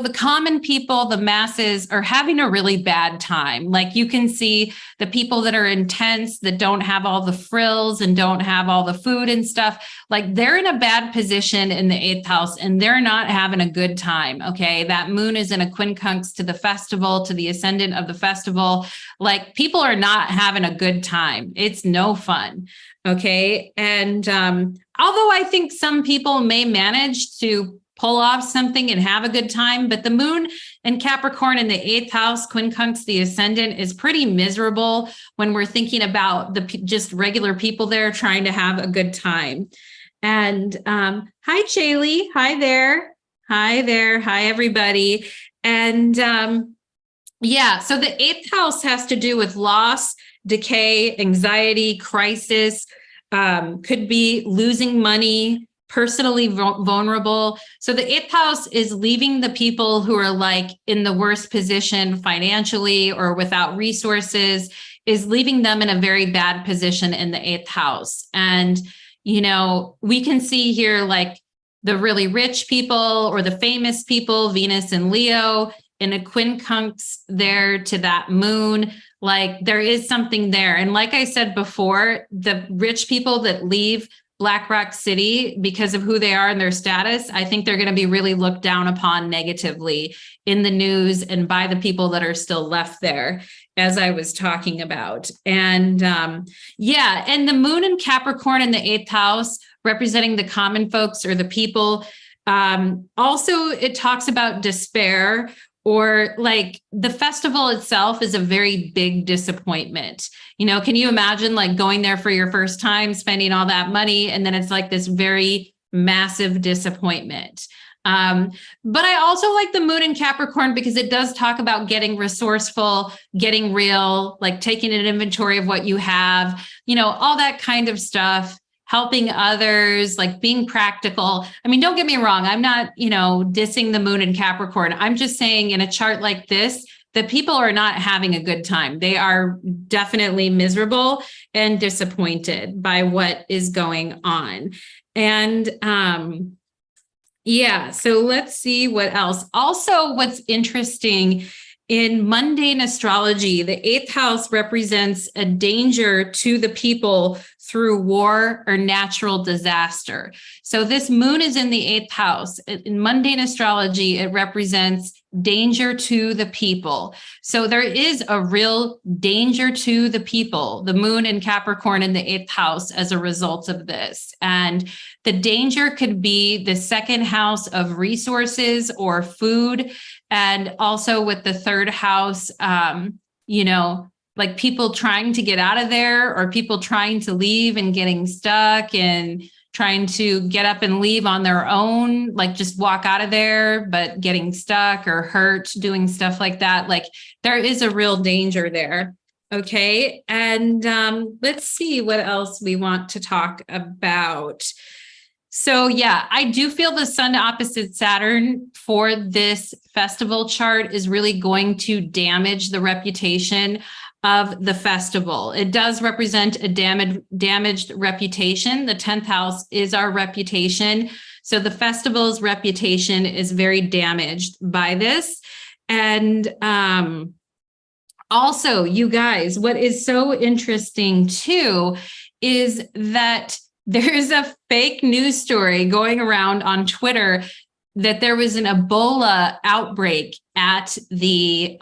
the common people, the masses are having a really bad time. Like you can see the people that are in tents that don't have all the frills and don't have all the food and stuff, like they're in a bad position in the 8th house and they're not having a good time. Okay. That moon is in a quincunx to the festival, to the ascendant of the festival. Like people are not having a good time. It's no fun. Okay. And although I think some people may manage to pull off something and have a good time, but the moon in Capricorn in the 8th house, quincunx, the ascendant, is pretty miserable when we're thinking about the just regular people there trying to have a good time. And hi, Chaylee. Hi there. Hi there. Hi, everybody. And so the 8th house has to do with loss, decay, anxiety, crisis, could be losing money, personally vulnerable. So the 8th house is leaving the people who are like in the worst position financially or without resources, is leaving them in a very bad position in the 8th house. And, we can see here like the really rich people or the famous people, Venus and Leo, in a quincunx there to that moon. Like there is something there. And like I said before, the rich people that leave Black Rock City because of who they are and their status, I think they're going to be really looked down upon negatively in the news and by the people that are still left there, as I was talking about. And and the moon in Capricorn in the 8th house, representing the common folks or the people. Also, it talks about despair, or like the festival itself is a very big disappointment. Can you imagine like going there for your first time, spending all that money, and then it's like this very massive disappointment. But I also like the moon in Capricorn because it does talk about getting resourceful, getting real, like taking an inventory of what you have, all that kind of stuff. Helping others, like being practical. I mean, don't get me wrong. I'm not, dissing the moon in Capricorn. I'm just saying in a chart like this, that people are not having a good time. They are definitely miserable and disappointed by what is going on. And so let's see what else. Also, what's interesting in mundane astrology, the 8th house represents a danger to the people through war or natural disaster. So this moon is in the 8th house. In mundane astrology, it represents danger to the people. So there is a real danger to the people, the moon in Capricorn in the 8th house as a result of this. And the danger could be the 2nd house of resources or food. And also with the 3rd house, like people trying to get out of there or people trying to leave and getting stuck and trying to get up and leave on their own, like just walk out of there, but getting stuck or hurt, doing stuff like that. Like there is a real danger there. Okay. And let's see what else we want to talk about. So yeah, I do feel the sun opposite Saturn for this festival chart is really going to damage the reputation of the festival. It does represent a damaged reputation. The 10th house is our reputation. So the festival's reputation is very damaged by this. And also, you guys, what is so interesting too is that there's a fake news story going around on Twitter that there was an Ebola outbreak at the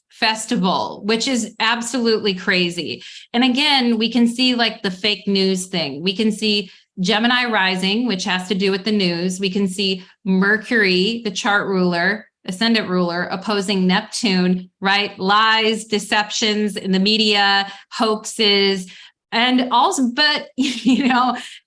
festival, which is absolutely crazy. And again, we can see like the fake news thing. We can see Gemini Rising, which has to do with the news. We can see Mercury, the chart ruler, ascendant ruler, opposing Neptune, right? Lies, deceptions in the media, hoaxes. And also, but,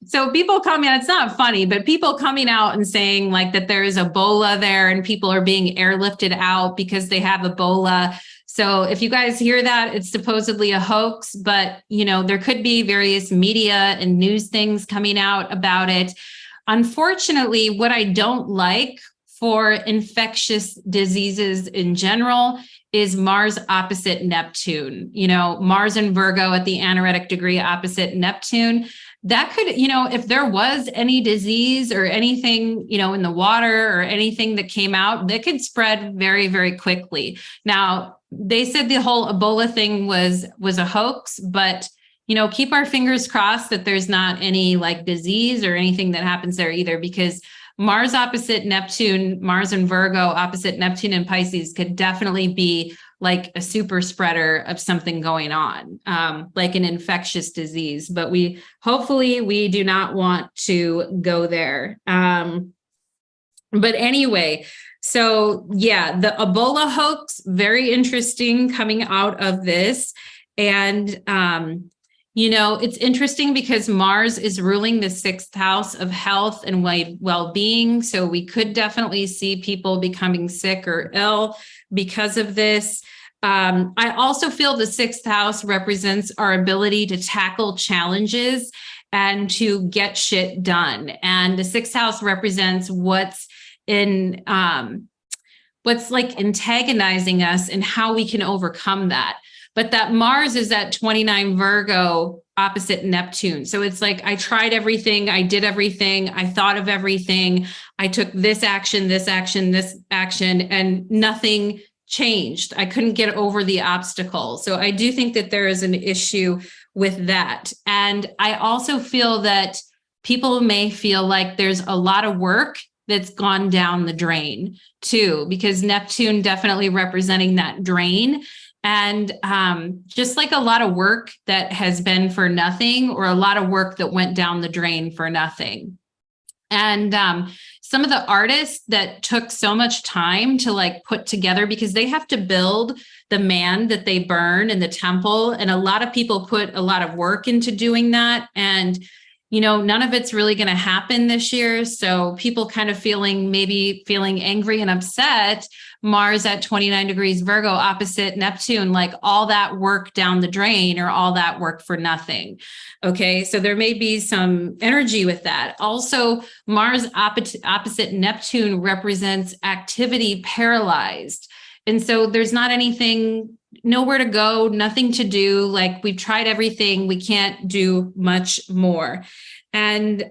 so people coming out, it's not funny, but people coming out and saying like that there is Ebola there and people are being airlifted out because they have Ebola. So if you guys hear that, it's supposedly a hoax, but, there could be various media and news things coming out about it. Unfortunately, what I don't like for infectious diseases in general is Mars opposite Neptune. Mars and Virgo at the anaretic degree opposite Neptune. That could, if there was any disease or anything, in the water or anything that came out, that could spread very, very quickly. Now, they said the whole Ebola thing was a hoax, but keep our fingers crossed that there's not any like disease or anything that happens there either, because Mars opposite Neptune, Mars and Virgo opposite Neptune and Pisces could definitely be like a super spreader of something going on, like an infectious disease. But hopefully we do not want to go there. But anyway, so yeah, the Ebola hoax, very interesting coming out of this. And it's interesting because Mars is ruling the 6th house of health and well-being. So we could definitely see people becoming sick or ill because of this. I also feel the 6th house represents our ability to tackle challenges and to get shit done. And the 6th house represents what's like antagonizing us and how we can overcome that. But that Mars is at 29 Virgo opposite Neptune. So it's like, I tried everything. I did everything. I thought of everything. I took this action, and nothing changed. I couldn't get over the obstacle. So I do think that there is an issue with that. And I also feel that people may feel like there's a lot of work that's gone down the drain too, because Neptune definitely representing that drain. And just like a lot of work that has been for nothing, or a lot of work that went down the drain for nothing. And some of the artists that took so much time to like put together, because they have to build the man that they burn in the temple. And a lot of people put a lot of work into doing that. And none of it's really going to happen this year. So people kind of feeling angry and upset. Mars at 29 degrees Virgo opposite Neptune, like all that work down the drain or all that work for nothing. Okay, so there may be some energy with that. Also, Mars opposite Neptune represents activity paralyzed. And so there's not anything, nowhere to go, nothing to do. Like we've tried everything, we can't do much more. And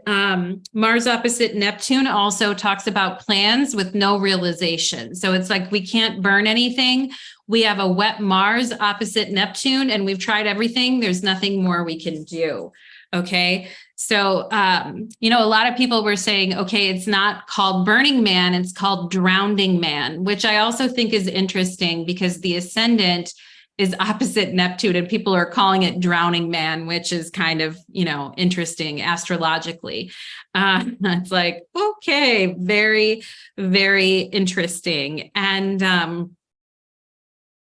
Mars opposite Neptune also talks about plans with no realization. So it's like we can't burn anything. We have a wet Mars opposite Neptune, and we've tried everything. There's nothing more we can do. Okay. So, a lot of people were saying, okay, it's not called Burning Man, it's called Drowning Man, which I also think is interesting because the ascendant is opposite Neptune and people are calling it Drowning Man, which is kind of, interesting astrologically. It's like, okay, very, very interesting. And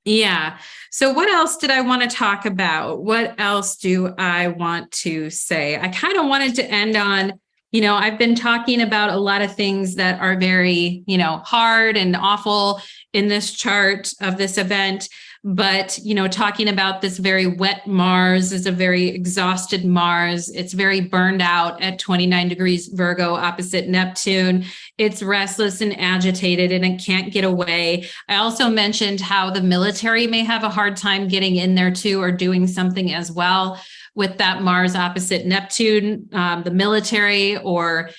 yeah. So what else did I want to talk about? What else do I want to say? I kind of wanted to end on, I've been talking about a lot of things that are very, hard and awful in this chart of this event. But, talking about this very wet Mars is a very exhausted Mars. It's very burned out at 29 degrees Virgo opposite Neptune. It's restless and agitated and it can't get away. I also mentioned how the military may have a hard time getting in there too, or doing something as well with that Mars opposite Neptune, the military, or,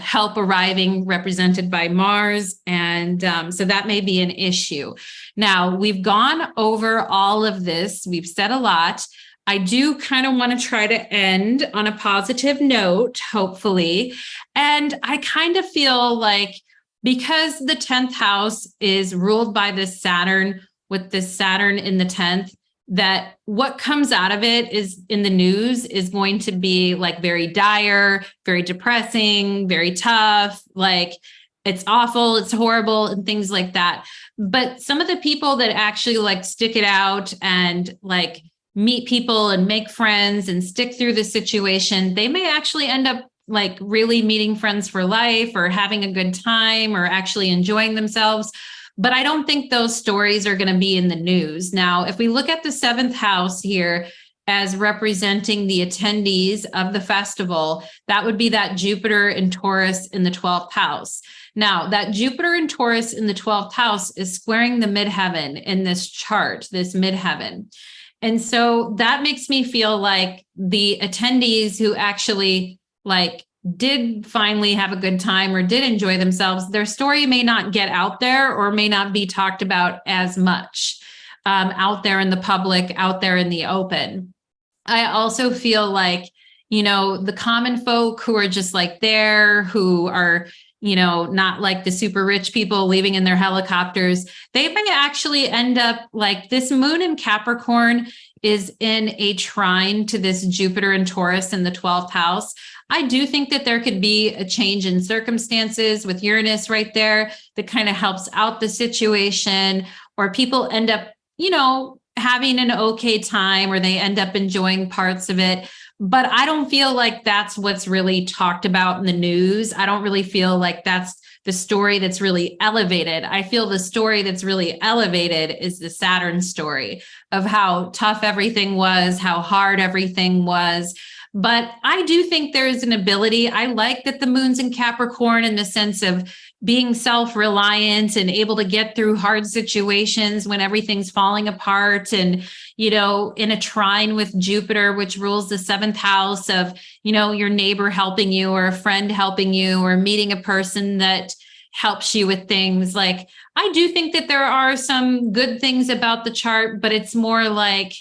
help arriving represented by Mars. And so that may be an issue. Now, we've gone over all of this. We've said a lot. I do kind of want to try to end on a positive note, hopefully. And I kind of feel like because the 10th house is ruled by this Saturn, with this Saturn in the 10th, that what comes out of it is in the news is going to be like very dire, very depressing, very tough, like it's awful, it's horrible, and things like that. But some of the people that actually like stick it out and like meet people and make friends and stick through the situation, they may actually end up like really meeting friends for life or having a good time or actually enjoying themselves. But I don't think those stories are going to be in the news. Now, if we look at the 7th house here as representing the attendees of the festival, that would be that Jupiter in Taurus in the 12th house. Now, that Jupiter in Taurus in the 12th house is squaring the midheaven in this chart, this midheaven. And so that makes me feel like the attendees who actually like did finally have a good time or did enjoy themselves, their story may not get out there or may not be talked about as much out there in the public, out there in the open. I also feel like, the common folk who are just like there, who are, not like the super rich people leaving in their helicopters, they may actually end up like this moon in Capricorn is in a trine to this Jupiter and Taurus in the 12th house. I do think that there could be a change in circumstances with Uranus right there that kind of helps out the situation, or people end up, having an okay time, or they end up enjoying parts of it. But I don't feel like that's what's really talked about in the news. I don't really feel like that's the story that's really elevated. I feel the story that's really elevated is the Saturn story of how tough everything was, how hard everything was. But I do think there is an ability. I like that the moon's in Capricorn in the sense of being self-reliant and able to get through hard situations when everything's falling apart, and, in a trine with Jupiter, which rules the 7th house of, your neighbor helping you or a friend helping you or meeting a person that helps you with things. Like, I do think that there are some good things about the chart, but it's more like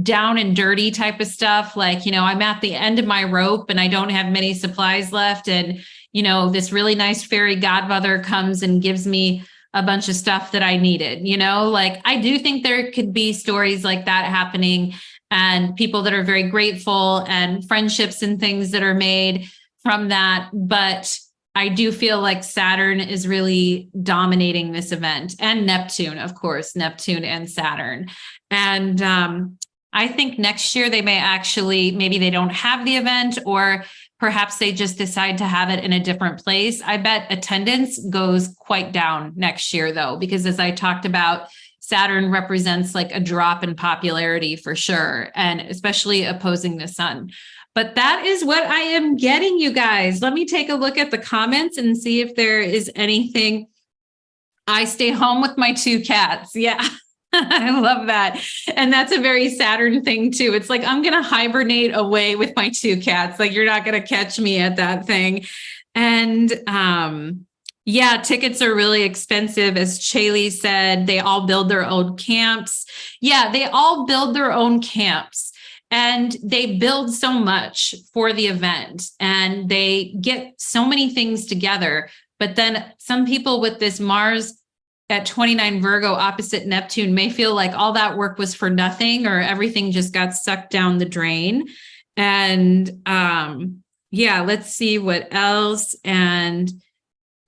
down and dirty type of stuff. Like, I'm at the end of my rope and I don't have many supplies left. And, this really nice fairy godmother comes and gives me a bunch of stuff that I needed, like I do think there could be stories like that happening, and people that are very grateful and friendships and things that are made from that. But I do feel like Saturn is really dominating this event, and Neptune, of course, Neptune and Saturn. And I think next year maybe they don't have the event, or perhaps they just decide to have it in a different place. I bet attendance goes quite down next year, though, because as I talked about, Saturn represents like a drop in popularity for sure, and especially opposing the sun. But that is what I am getting, you guys. Let me take a look at the comments and see if there is anything. I stay home with my 2 cats. Yeah, I love that. And that's a very Saturn thing too. It's like, I'm going to hibernate away with my 2 cats. Like, you're not going to catch me at that thing. And yeah, tickets are really expensive. As Chaley said, they all build their own camps. Yeah, they all build their own camps. And they build so much for the event, and they get so many things together. But then some people with this Mars at 29 Virgo opposite Neptune may feel like all that work was for nothing, or everything just got sucked down the drain. And yeah, let's see what else. And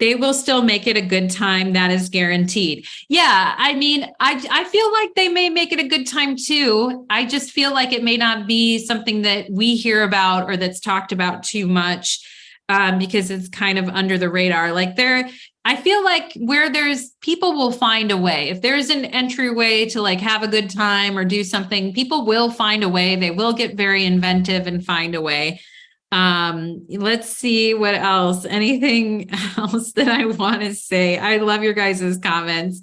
They will still make it a good time. That is guaranteed. Yeah. I mean, I feel like they may make it a good time too. I just feel like it may not be something that we hear about or that's talked about too much, because it's kind of under the radar. Like I feel like where there's people will find a way. If there's an entryway to like have a good time or do something, people will find a way. They will get very inventive and find a way. Let's see what else. Anything else that I want to say? I love your guys' comments.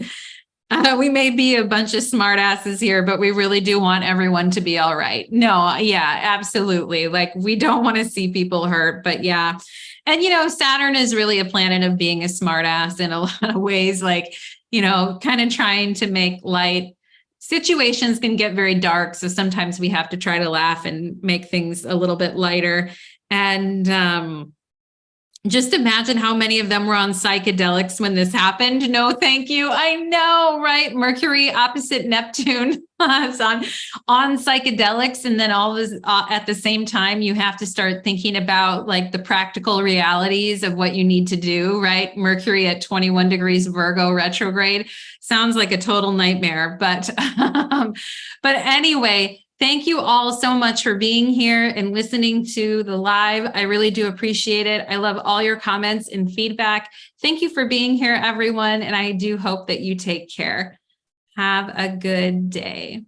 We may be a bunch of smartasses here, but we really do want everyone to be all right. No, yeah, absolutely. Like we don't want to see people hurt, but yeah. And, Saturn is really a planet of being a smartass in a lot of ways, like, kind of trying to make light. Situations can get very dark. So sometimes we have to try to laugh and make things a little bit lighter. And just imagine how many of them were on psychedelics when this happened. No, thank you. I know, right? Mercury opposite Neptune is on psychedelics. And then all this at the same time, you have to start thinking about like the practical realities of what you need to do, right? Mercury at 21 degrees Virgo retrograde sounds like a total nightmare. But anyway, thank you all so much for being here and listening to the live. I really do appreciate it. I love all your comments and feedback. Thank you for being here, everyone. And I do hope that you take care. Have a good day.